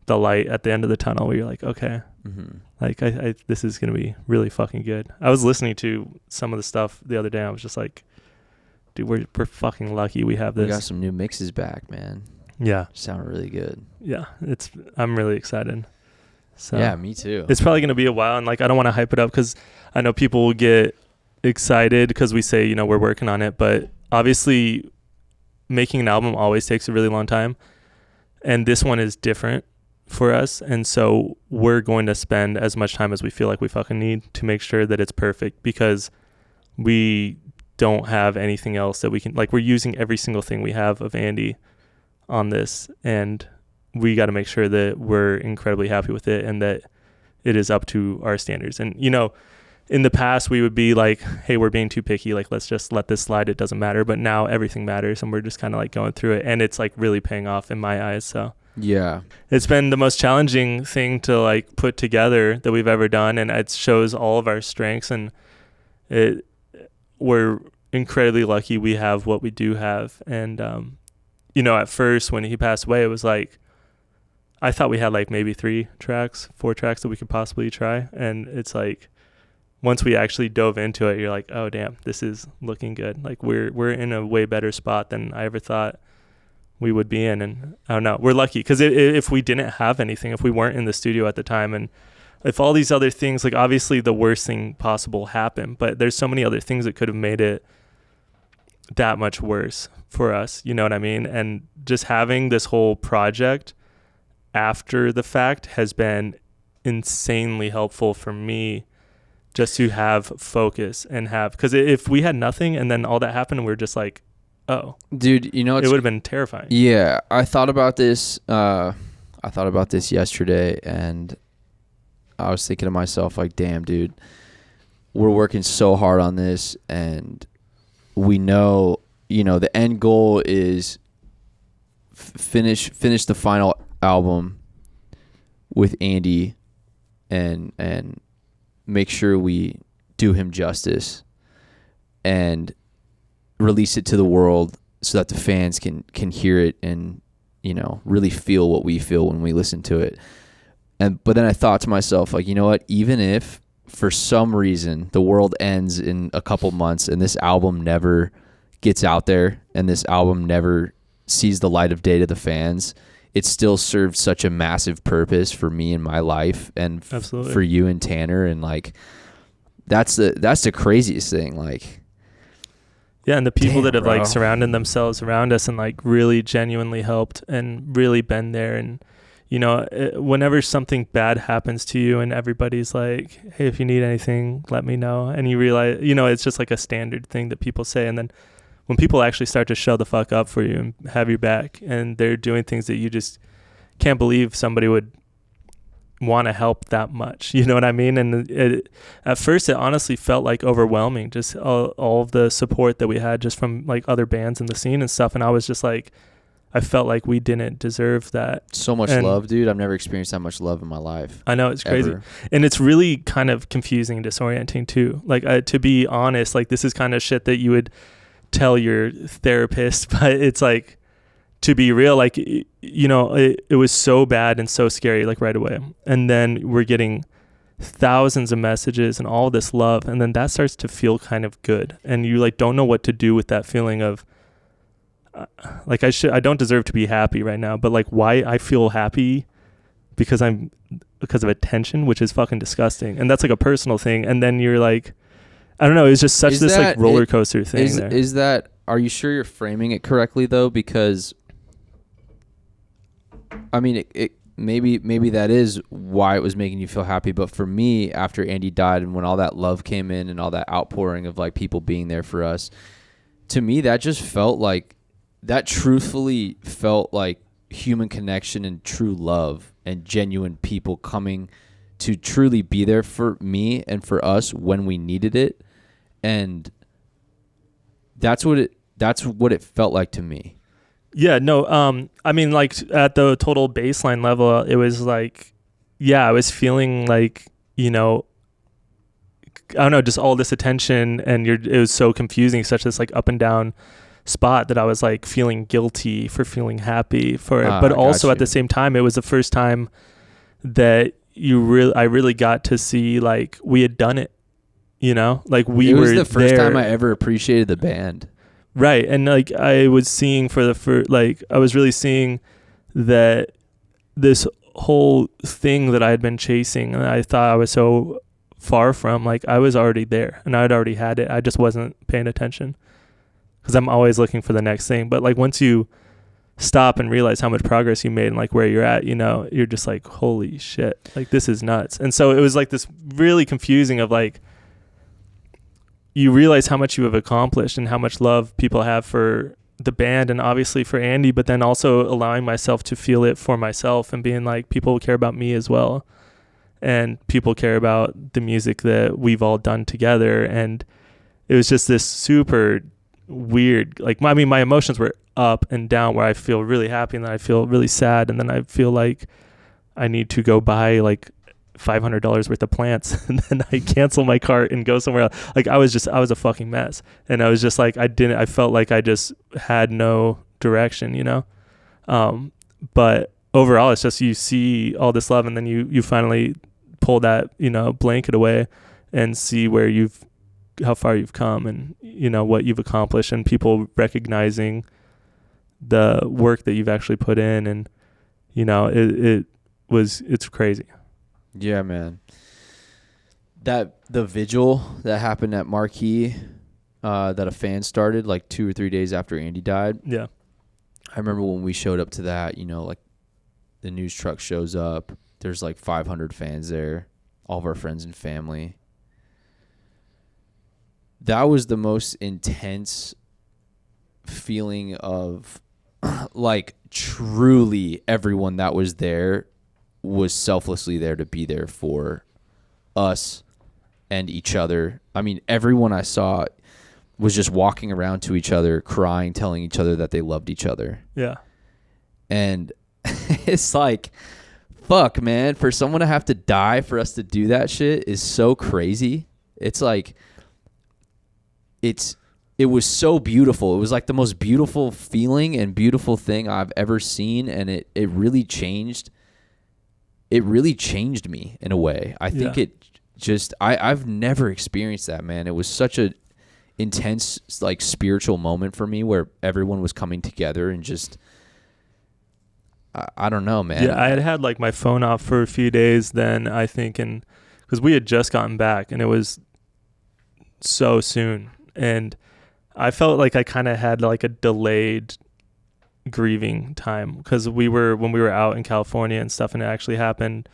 the light at the end of the tunnel where you're like, okay, like this is going to be really fucking good. I was listening to some of the stuff the other day. I was just like, dude, we're fucking lucky we have this. We got some new mixes back, man. Yeah. Sound really good. Yeah. I'm really excited. So yeah, me too. It's probably going to be a while, and like, I don't want to hype it up because I know people will get excited because we say, we're working on it, but obviously making an album always takes a really long time, and this one is different for us, and so we're going to spend as much time as we feel like we fucking need to make sure that it's perfect, because we don't have anything else that we can, like, we're using every single thing we have of Andy on this, and we got to make sure that we're incredibly happy with it and that it is up to our standards. And in the past we would be like, hey, we're being too picky, like, let's just let this slide, it doesn't matter. But now everything matters, and we're just kind of like going through it, and it's like really paying off in my eyes. So yeah, it's been the most challenging thing to like put together that we've ever done, and it shows all of our strengths, and we're incredibly lucky we have what we do have. And at first when he passed away, it was like, I thought we had like maybe 4 tracks that we could possibly try, and it's like, once we actually dove into it, you're like, oh damn, this is looking good. Like, we're in a way better spot than I ever thought we would be in. And I don't know, we're lucky, because if we didn't have anything, if we weren't in the studio at the time, and if all these other things, like, obviously the worst thing possible happened, but there's so many other things that could have made it that much worse for us, you know what I mean? And just having this whole project after the fact has been insanely helpful for me, just to have focus and because if we had nothing and then all that happened and we're just like, oh, dude, it would have been terrifying. Yeah, I thought about this yesterday, and I was thinking to myself, like, damn, dude, we're working so hard on this, and we know, the end goal is finish the final album with Andy and make sure we do him justice and release it to the world so that the fans can hear it and, you know, really feel what we feel when we listen to it. But then I thought to myself, like, you know what, even if for some reason the world ends in a couple months and this album never gets out there and this album never sees the light of day to the fans, it still served such a massive purpose for me in my life and for you and Tanner. And like, that's the craziest thing. Like, yeah, and the people that have bro. like surrounded themselves around us and like really genuinely helped and really been there. And, you know, whenever something bad happens to you and everybody's like, hey, if you need anything, let me know. And you realize, you know, it's just like a standard thing that people say. And then when people actually start to show the fuck up for you and have your back and they're doing things that you just can't believe somebody would want to help that much, you know what I mean? And at first it honestly felt like overwhelming, just all of the support that we had just from like other bands in the scene and stuff. And I was just like, I felt like we didn't deserve that. So much love, dude. I've never experienced that much love in my life. I know, it's crazy. Ever. And it's really kind of confusing and disorienting too. Like, to be honest, like this is kind of shit that you would tell your therapist, but it's like, to be real, like, you know, it was so bad and so scary, like right away. And then we're getting thousands of messages and all this love. And then that starts to feel kind of good. And you like don't know what to do with that feeling of, like, I don't deserve to be happy right now, but like why I feel happy because of attention, which is fucking disgusting. And that's like a personal thing. And then you're like, I don't know. It was just such like roller coaster thing. Is that, are you sure you're framing it correctly though? Because I mean, it maybe that is why it was making you feel happy. But for me, after Andy died and when all that love came in and all that outpouring of like people being there for us, to me, that just felt like, that truthfully felt like human connection and true love and genuine people coming to truly be there for me and for us when we needed it. And that's what it felt like to me. Yeah, no, I mean, like at the total baseline level, it was like, yeah, I was feeling like, you know, I don't know, just all this attention and it was so confusing, such this like up and down spot that I was like feeling guilty for feeling happy for it. But also at the same time, it was the first time that I really got to see like we had done it, you know, like it was the first time I ever appreciated the band. Right. And like I was seeing I was really seeing that this whole thing that I had been chasing and I thought I was so far from, like I was already there and I'd already had it. I just wasn't paying attention because I'm always looking for the next thing. But like once you stop and realize how much progress you made and like where you're at, you know, you're just like, holy shit, like this is nuts. And so it was like this really confusing of like, you realize how much you have accomplished and how much love people have for the band and obviously for Andy, but then also allowing myself to feel it for myself and being like, people care about me as well. And people care about the music that we've all done together. And it was just this super weird, like, I mean, my emotions were up and down where I feel really happy and then I feel really sad. And then I feel like I need to go buy like $500 worth of plants and then I cancel my cart and go somewhere else. Like I was a fucking mess. And I was just like, I felt like I just had no direction, you know? But overall it's just, you see all this love and then you finally pull that, you know, blanket away and see how far you've come and, you know, what you've accomplished and people recognizing the work that you've actually put in. And, you know, it's crazy. Yeah, man. The vigil that happened at Marquee, that a fan started like 2 or 3 days after Andy died. Yeah. I remember when we showed up to that, you know, like the news truck shows up. There's like 500 fans there, all of our friends and family. That was the most intense feeling of like truly everyone that was there was selflessly there to be there for us and each other. I mean, everyone I saw was just walking around to each other, crying, telling each other that they loved each other. Yeah. And it's like fuck, man, for someone to have to die for us to do that shit is so crazy. It's like, it was so beautiful. It was like the most beautiful feeling and beautiful thing I've ever seen, and it really changed. It really changed me in a way. I think it just, I've never experienced that, man. It was such a intense, like, spiritual moment for me where everyone was coming together and just, I don't know, man. Yeah, I had like my phone off for a few days then, I think, and because we had just gotten back and it was so soon, and I felt like I kind of had like a delayed grieving time because when we were out in California and stuff and it actually happened,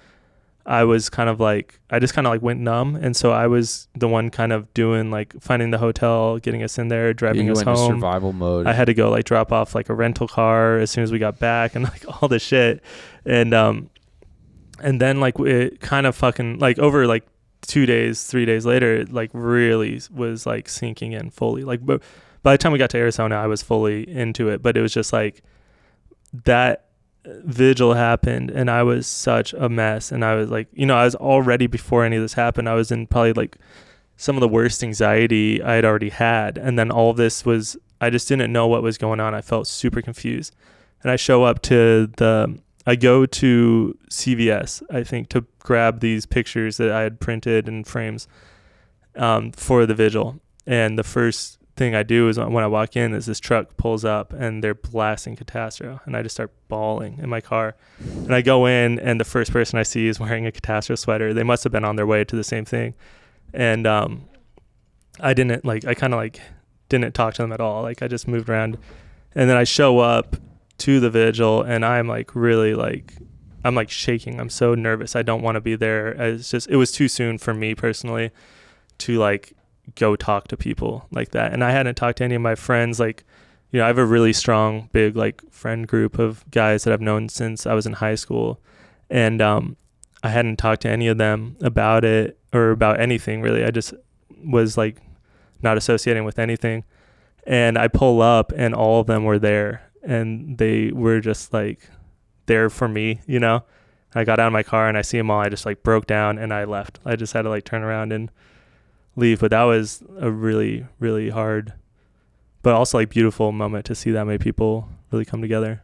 I was kind of like, I just kind of like went numb, and so I was the one kind of doing like finding the hotel, getting us in there, driving us home. You went into survival mode. I had to go like drop off like a rental car as soon as we got back and like all this shit, and then like it kind of fucking like over like 2 days, 3 days later, it like really was like sinking in fully. Like, but by the time we got to Arizona, I was fully into it, but it was just like that vigil happened and I was such a mess, and I was like, you know, I was already, before any of this happened, I was in probably like some of the worst anxiety I had already had, and then all of this was, I just didn't know what was going on. I felt super confused, and I go to CVS, I think, to grab these pictures that I had printed in frames for the vigil, and the first thing I do is when I walk in is this truck pulls up and they're blasting Katastro, and I just start bawling in my car, and I go in and the first person I see is wearing a Katastro sweater. They must have been on their way to the same thing, and I didn't talk to them at all. Like, I just moved around, and then I show up to the vigil and I'm like really like, I'm like shaking. I'm so nervous. I don't want to be there. It was too soon for me personally to like go talk to people like that. And I hadn't talked to any of my friends. Like, you know, I have a really strong, big like friend group of guys that I've known since I was in high school. And I hadn't talked to any of them about it or about anything really. I just was like not associating with anything. And I pull up and all of them were there, and they were just like there for me, you know. I got out of my car and I see them all. I just like broke down and I left. I just had to like turn around and leave. But that was a really, really hard, but also like beautiful moment to see that many people really come together.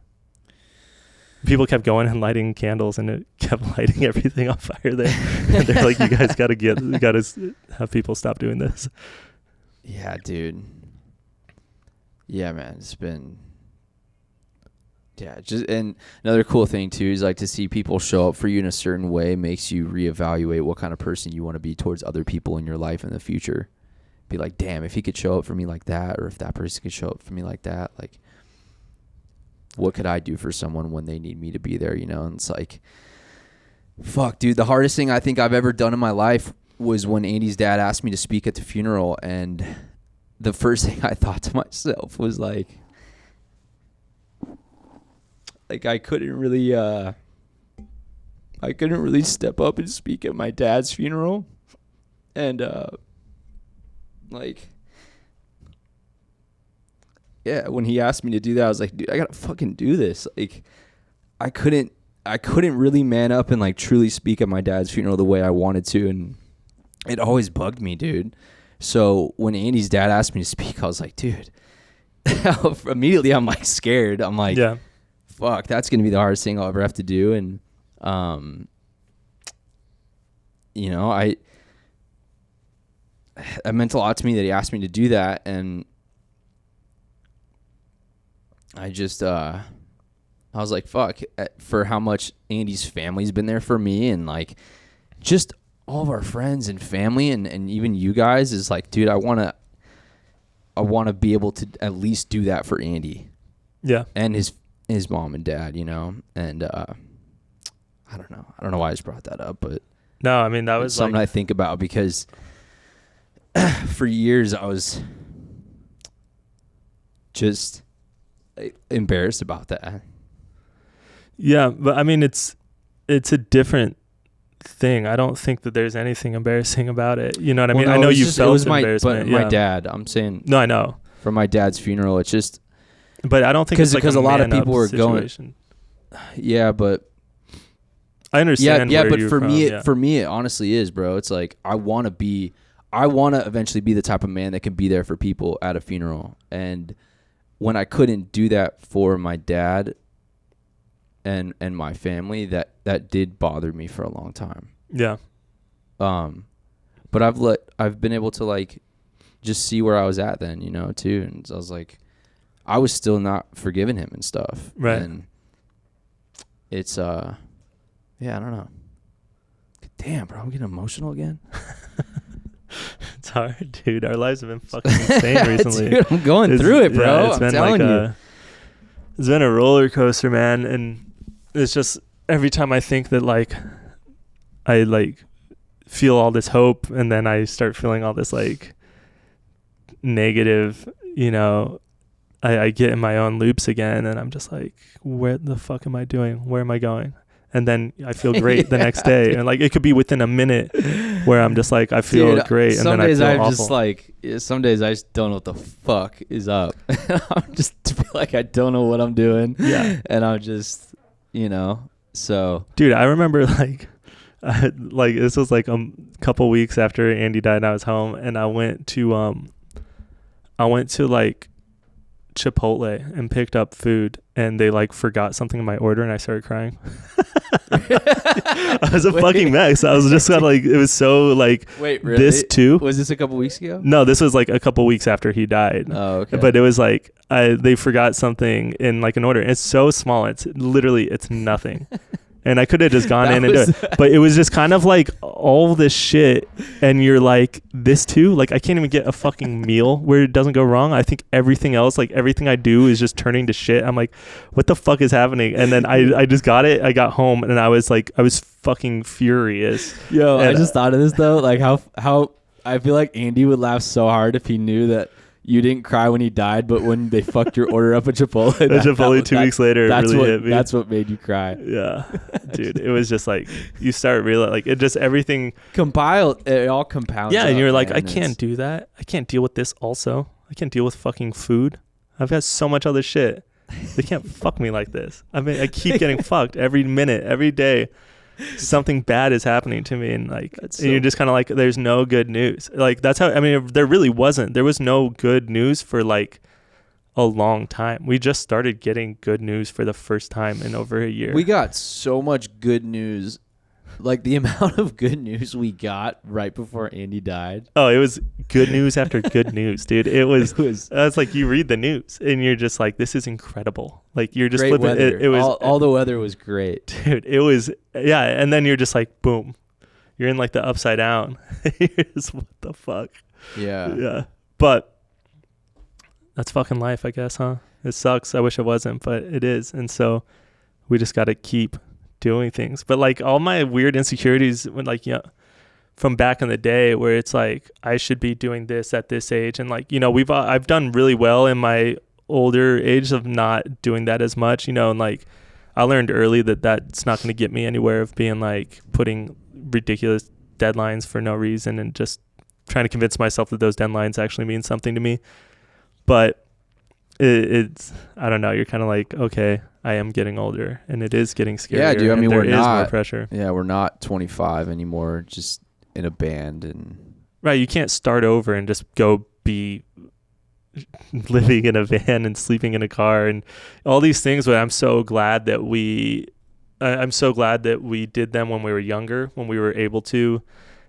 People kept going and lighting candles, and it kept lighting everything on fire there. And they're like, you guys got to have people stop doing this. Yeah, dude. Yeah, man. It's been, yeah, just, and another cool thing too is like to see people show up for you in a certain way makes you reevaluate what kind of person you want to be towards other people in your life in the future. Be like, damn, if he could show up for me like that, or if that person could show up for me like that, like, what could I do for someone when they need me to be there, you know? And it's like, fuck, dude, the hardest thing I think I've ever done in my life was when Andy's dad asked me to speak at the funeral, and the first thing I thought to myself was like I couldn't really step up and speak at my dad's funeral, and like, yeah, when he asked me to do that, I was like, dude, I gotta fucking do this. Like, I couldn't really man up and like truly speak at my dad's funeral the way I wanted to, and it always bugged me, dude. So when Andy's dad asked me to speak, I was like, dude, immediately I'm like scared. I'm like, yeah, fuck, that's gonna be the hardest thing I'll ever have to do. And you know, it meant a lot to me that he asked me to do that, and I just I was like, fuck, for how much Andy's family's been there for me, and like just all of our friends and family, and even you guys, is like, dude, I want to be able to at least do that for Andy. Yeah. And his mom and dad, you know? And I don't know why I just brought that up, but no, I mean, that was something I think about, because for years I was just embarrassed about that. Yeah, but I mean, it's a different thing. I don't think that there's anything embarrassing about it. You know what I mean? No, I know you felt embarrassment. But my dad, I'm saying. No, I know. For my dad's funeral, it's just. But I don't think it's like because a lot of people were situation. going. Yeah, but I understand. Yeah, where but you're for from, me, yeah. for me, it honestly is, bro. It's like I want to eventually be the type of man that can be there for people at a funeral. And when I couldn't do that for my dad and my family, that did bother me for a long time. Yeah. But I've been able to like just see where I was at then, you know, too. And so I was like, I was still not forgiving him and stuff. Right. And it's yeah, I don't know. Damn, bro, I'm getting emotional again. It's hard, dude. Our lives have been fucking insane recently. Dude, I'm going through it, bro. Yeah, I'm telling you. It's been a roller coaster, man. And it's just every time I think that like I like feel all this hope, and then I start feeling all this like negative, you know, I get in my own loops again, and I'm just like, where the fuck am I doing? Where am I going? And then I feel great the next day. And like, it could be within a minute where I'm just like, I feel great. And then I feel awful. Just like, some days I just don't know what the fuck is up. I'm just feel like I don't know what I'm doing. Yeah. And I'm just, you know, so. Dude, I remember like this was like a couple weeks after Andy died and I was home, and I went to like Chipotle and picked up food, and they like forgot something in my order, and I started crying. I was a fucking mess. I was just kind of like, it was so like, wait, really? This too? Was this a couple weeks ago? No, this was like a couple weeks after he died. Oh, okay. But it was like, they forgot something in like an order. It's so small. It's nothing. And I could have just gone in and do it. But it was just kind of like all this shit. And you're like, this too? Like, I can't even get a fucking meal where it doesn't go wrong. I think everything else, like everything I do is just turning to shit. I'm like, what the fuck is happening? And then I just got it. I got home and I was fucking furious. Yo, and I just thought of this though. Like how I feel like Andy would laugh so hard if he knew that you didn't cry when he died, but when they fucked your order up at Chipotle. Chipotle 2 weeks later, it really hit me. That's what made you cry. Yeah. Dude, it was just like, you start realizing, like, it just, everything. It all compounds. Yeah, and you're like, man. I can't do that. I can't deal with this also. I can't deal with fucking food. I've got so much other shit. They can't fuck me like this. I mean, I keep getting fucked every minute, every day. Something bad is happening to me, and like, and you're just kind of like, there's no good news. Like, that's how, I mean, there really wasn't. There was no good news for like a long time. We just started getting good news for the first time in over a year. We got so much good news. Like the amount of good news we got right before Andy died. Oh, it was good news after good news, dude. It was that's like, you read the news and you're just like, this is incredible. Like, you're just great flipping weather. it was all the weather was great. Dude, it was, yeah. And then you're just like, boom, you're in like the upside down. You're just, what the fuck? Yeah. Yeah. But that's fucking life, I guess, huh? It sucks. I wish it wasn't, but it is. And so we just got to keep doing things. But like, all my weird insecurities when like, yeah, from back in the day where it's like, I should be doing this at this age. And like, you know, I've done really well in my older age of not doing that as much, you know, and like, I learned early that that's not going to get me anywhere, of being like putting ridiculous deadlines for no reason and just trying to convince myself that those deadlines actually mean something to me. But it's, I don't know, you're kind of like, okay, I am getting older and it is getting scarier. Yeah, dude. I mean, there we're is not more pressure. Yeah, we're not 25 anymore, just in a band. And right, you can't start over and just go be living in a van and sleeping in a car and all these things. But I'm so glad that we did them when we were younger, when we were able to,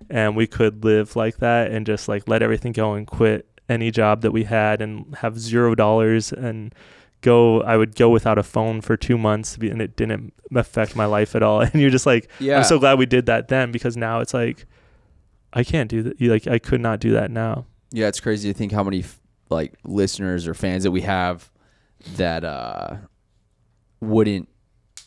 and we could live like that and just like let everything go and quit any job that we had and have $0 and I would go without a phone for 2 months and it didn't affect my life at all. And you're just like, yeah. I'm so glad we did that then, because now it's like, I can't do that. Like, I could not do that now. Yeah, it's crazy to think how many like listeners or fans that we have that wouldn't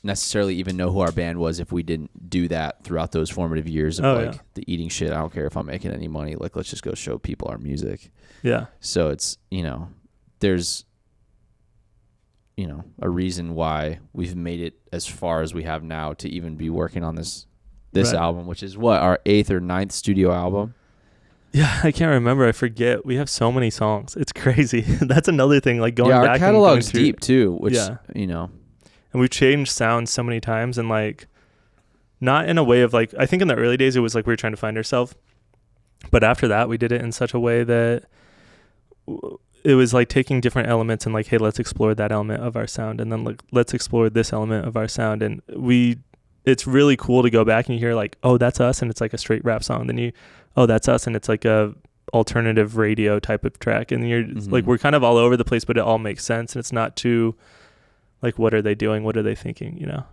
necessarily even know who our band was if we didn't do that throughout those formative years of the eating shit. I don't care if I'm making any money. Like, let's just go show people our music. Yeah. So it's, you know, there's, you know, a reason why we've made it as far as we have now to even be working on this right. album, which is what, our 8th or 9th studio album. Yeah, I can't remember. I forget. We have so many songs. It's crazy. That's another thing. Like, going back. Yeah, our catalog's deep too, which, you know. And we've changed sounds so many times, and like, not in a way of like, I think in the early days it was like we were trying to find ourselves, but after that we did it in such a way that it was like taking different elements and like, hey, let's explore that element of our sound, and then like let's explore this element of our sound. And it's really cool to go back and you hear like, oh, that's us, and it's like a straight rap song. Then oh, that's us, and it's like a alternative radio type of track, and you're like, we're kind of all over the place, but it all makes sense, and it's not too like, what are they doing, what are they thinking, you know?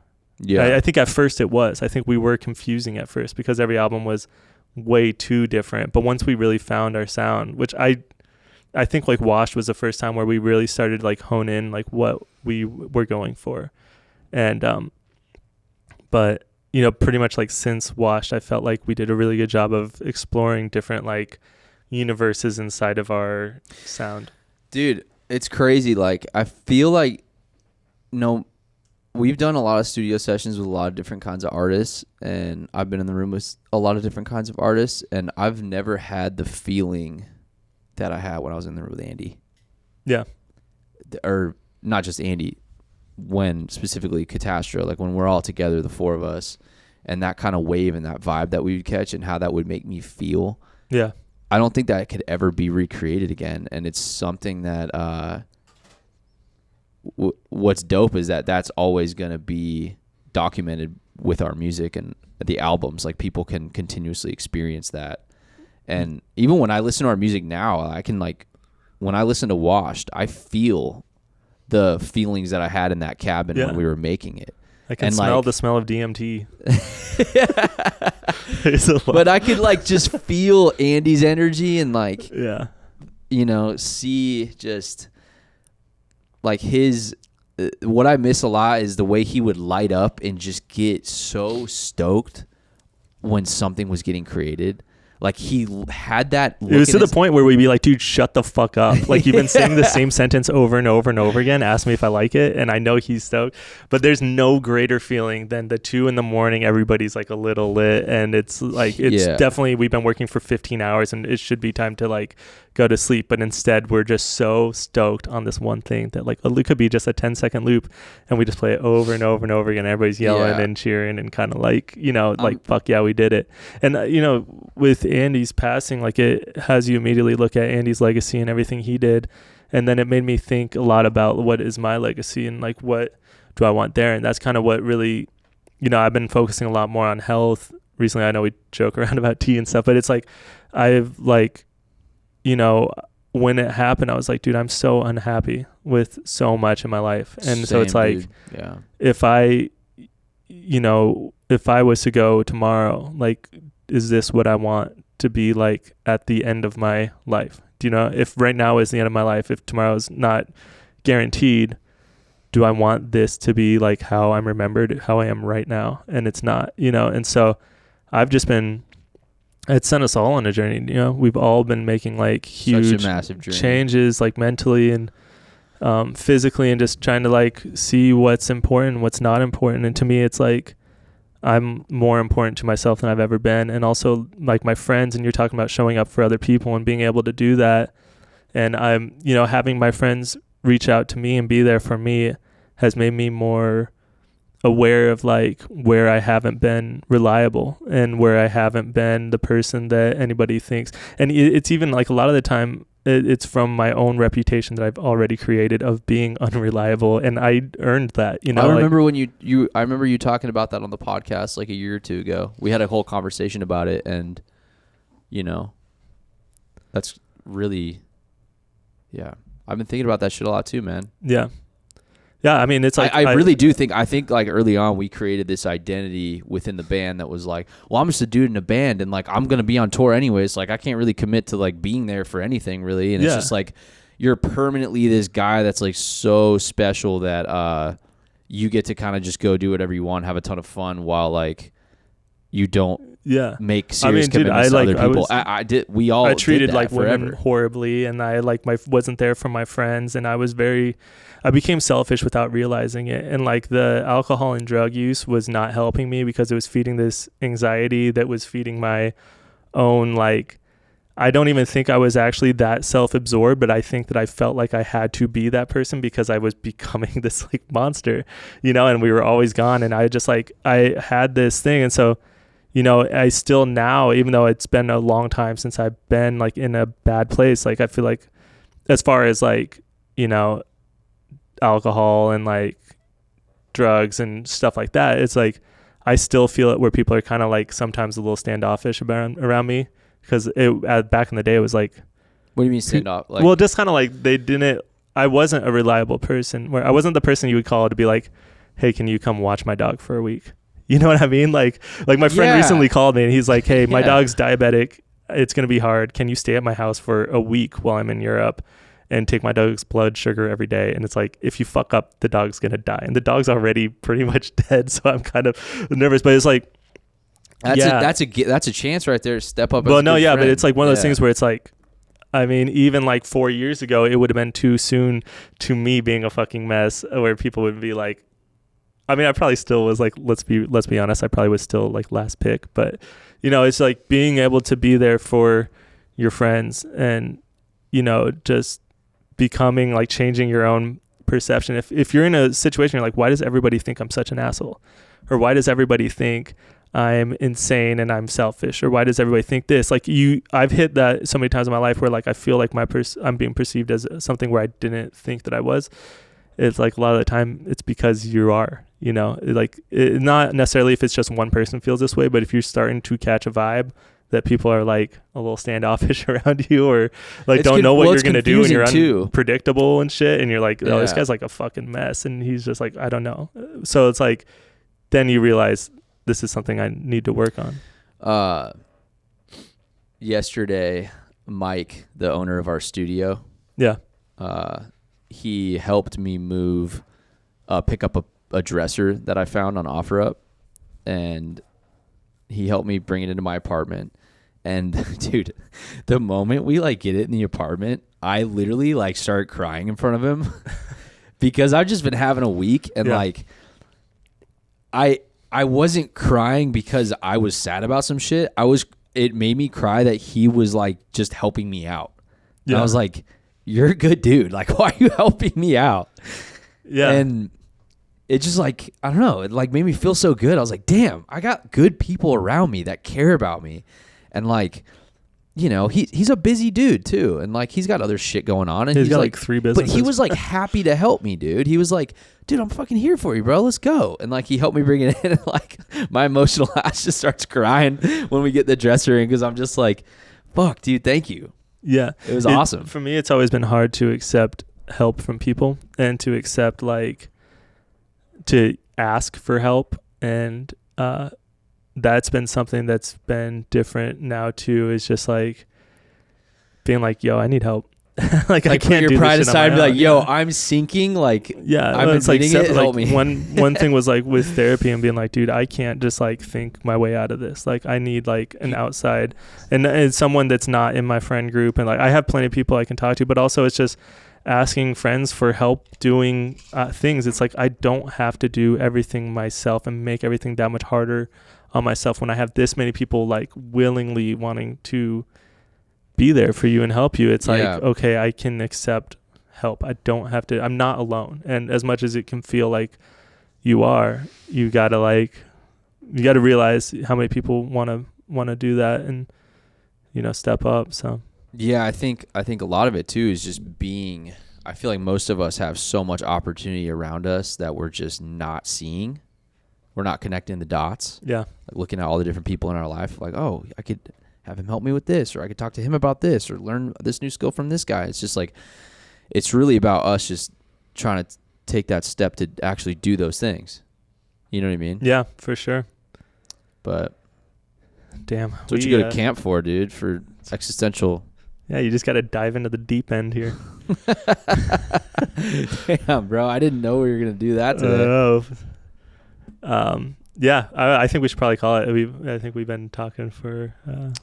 I think at first it was, I think we were confusing at first because every album was way too different. But once we really found our sound, which I think like Washed was the first time where we really started like hone in like what we were going for. And but you know, pretty much like since Washed, I felt like we did a really good job of exploring different like universes inside of our sound. Dude, it's crazy. Like, I feel like, we've done a lot of studio sessions with a lot of different kinds of artists, and I've been in the room with a lot of different kinds of artists, and I've never had the feeling that I had when I was in the room with Andy. Yeah. Or not just Andy, when specifically Katastro, like when we're all together, the four of us, and that kind of wave and that vibe that we would catch and how that would make me feel. Yeah. I don't think that could ever be recreated again. And it's something that what's dope is that that's always going to be documented with our music and the albums. Like, people can continuously experience that. And even when I listen to our music now, I can, like, when I listen to Washed, I feel the feelings that I had in that cabin when we were making it. I can smell the smell of DMT. But I could like just feel Andy's energy and like, see just like his, what I miss a lot is the way he would light up and just get so stoked when something was getting created. Like, he had that look. It was to the point where we'd be like, dude, shut the fuck up. Like, you've been saying the same sentence over and over and over again. Ask me if I like it. And I know he's stoked. But there's no greater feeling than the 2 a.m, everybody's like a little lit. And it's like, it's definitely, we've been working for 15 hours and it should be time to like go to sleep. But instead, we're just so stoked on this one thing that like, it could be just a 10-second loop. And we just play it over and over and over again. Everybody's yelling and cheering and kind of like, like, fuck yeah, we did it. And, with Andy's passing, like, it has you immediately look at Andy's legacy and everything he did, and then it made me think a lot about what is my legacy and like what do I want there. And that's kind of what really, I've been focusing a lot more on health recently. I know we joke around about tea and stuff, but it's like, I've like, when it happened, I was like, dude, I'm so unhappy with so much in my life. And so it's like, if I was to go tomorrow, like, is this what I want to be like at the end of my life? Do you know, if right now is the end of my life, if tomorrow's not guaranteed, do I want this to be like how I'm remembered, how I am right now? And it's not, and so I've just been, it's sent us all on a journey. We've all been making like huge, such a massive journey, changes, like mentally and physically, and just trying to like see what's important, what's not important. And to me, it's like, I'm more important to myself than I've ever been. And also like my friends, and you're talking about showing up for other people and being able to do that. And I'm, having my friends reach out to me and be there for me has made me more aware of like where I haven't been reliable and where I haven't been the person that anybody thinks. And it's even like a lot of the time it's from my own reputation that I've already created of being unreliable, and I earned that. I remember when I remember you talking about that on the podcast like a year or two ago. We had a whole conversation about it, and that's really, I've been thinking about that shit a lot too, man. Yeah, I mean, it's like I really do think like early on we created this identity within the band that was like, well, I'm just a dude in a band, and like I'm gonna be on tour anyways. Like, I can't really commit to like being there for anything really, and it's just like you're permanently this guy that's like so special that you get to kind of just go do whatever you want, have a ton of fun while like you don't make serious commitments to other people. I treated did like forever. Women horribly, and I like wasn't there for my friends, and I became selfish without realizing it. And like the alcohol and drug use was not helping me because it was feeding this anxiety that was feeding my own like I don't even think I was actually that self-absorbed, but I think that I felt like I had to be that person because I was becoming this like monster, and we were always gone. And I just like, I had this thing. And so, I still now, even though it's been a long time since I've been like in a bad place, like I feel like as far as like, alcohol and like drugs and stuff like that, it's like, I still feel it where people are kind of like sometimes a little standoffish around me. Because back in the day, it was like... What do you mean stand off? Like, well, just kind of like I wasn't a reliable person. Where I wasn't the person you would call to be like, hey, can you come watch my dog for a week? You know what I mean? Like my friend recently called me and he's like, hey, my dog's diabetic. It's going to be hard. Can you stay at my house for a week while I'm in Europe and take my dog's blood sugar every day? And it's like, if you fuck up, the dog's going to die. And the dog's already pretty much dead. So I'm kind of nervous. But it's like... That's a chance right there to step up. Well, no, yeah, but it's like one of those things where it's like, I mean, even like 4 years ago, it would have been too soon to me being a fucking mess where people would be like, I mean, I probably still was like, let's be honest, I probably was still like last pick, but it's like being able to be there for your friends and, just becoming like changing your own perception. If you're in a situation, you're like, why does everybody think I'm such an asshole? Or why does everybody think I'm insane and I'm selfish, or why does everybody think this? Like I've hit that so many times in my life where like I feel like I'm being perceived as something where I didn't think that I was. It's like a lot of the time it's because you are, like not necessarily if it's just one person feels this way, but if you're starting to catch a vibe that people are like a little standoffish around you, or like don't know what you're going to do, and you're unpredictable and shit, and you're like, oh, this guy's like a fucking mess, and he's just like, I don't know. So it's like, then you realize this is something I need to work on. Yesterday, Mike, the owner of our studio, he helped me pick up a dresser that I found on OfferUp, and he helped me bring it into my apartment. And dude, the moment we like get it in the apartment, I literally like start crying in front of him because I've just been having a week, and like I wasn't crying because I was sad about some shit. It made me cry that he was like just helping me out. And I was like, you're a good dude. Like, why are you helping me out? Yeah. And it just like, I don't know, it like made me feel so good. I was like, damn, I got good people around me that care about me. And like, he's a busy dude too. And like, he's got other shit going on. And he's got like 3 businesses. But he was like happy to help me, dude. He was like, dude, I'm fucking here for you, bro. Let's go. And like, he helped me bring it in. And like, my emotional ass just starts crying when we get the dresser in, because I'm just like, fuck, dude, thank you. Yeah. It was awesome. For me, it's always been hard to accept help from people and to accept like, to ask for help. And that's been something that's been different now too, is just like being like, yo, I need help. like I can't your do pride this aside and be like, yo, I'm sinking. Like, I'm admitting it. Help me. One thing was like with therapy and being like, dude, I can't just like think my way out of this. Like I need like an outside and someone that's not in my friend group. And like, I have plenty of people I can talk to, but also it's just asking friends for help doing things. It's like, I don't have to do everything myself and make everything that much harder on myself when I have this many people like willingly wanting to be there for you and help you. It's like, okay, I can accept help. I don't have to, I'm not alone. And as much as it can feel like you are, you gotta realize how many people want to do that and, step up. So, yeah, I think a lot of it too is just being, I feel like most of us have so much opportunity around us that we're just not seeing. We're not connecting the dots. Yeah. Like looking at all the different people in our life, like, oh, I could have him help me with this, or I could talk to him about this, or learn this new skill from this guy. It's just like, it's really about us just trying to take that step to actually do those things. You know what I mean? Yeah, for sure. But damn, that's what you go to camp for, dude, for existential. Yeah, you just got to dive into the deep end here. Damn, bro, I didn't know we were going to do that today. Yeah, I think we should probably call it. I think we've been talking for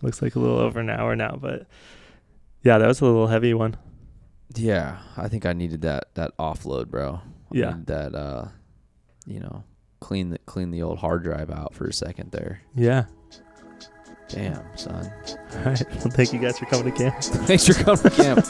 looks like a little over an hour now, but yeah, that was a little heavy one. Yeah, I think I needed that offload, bro. I needed that clean the old hard drive out for a second there. Yeah. Damn, son. All right. Well, thank you guys for coming to camp. Thanks for coming to camp.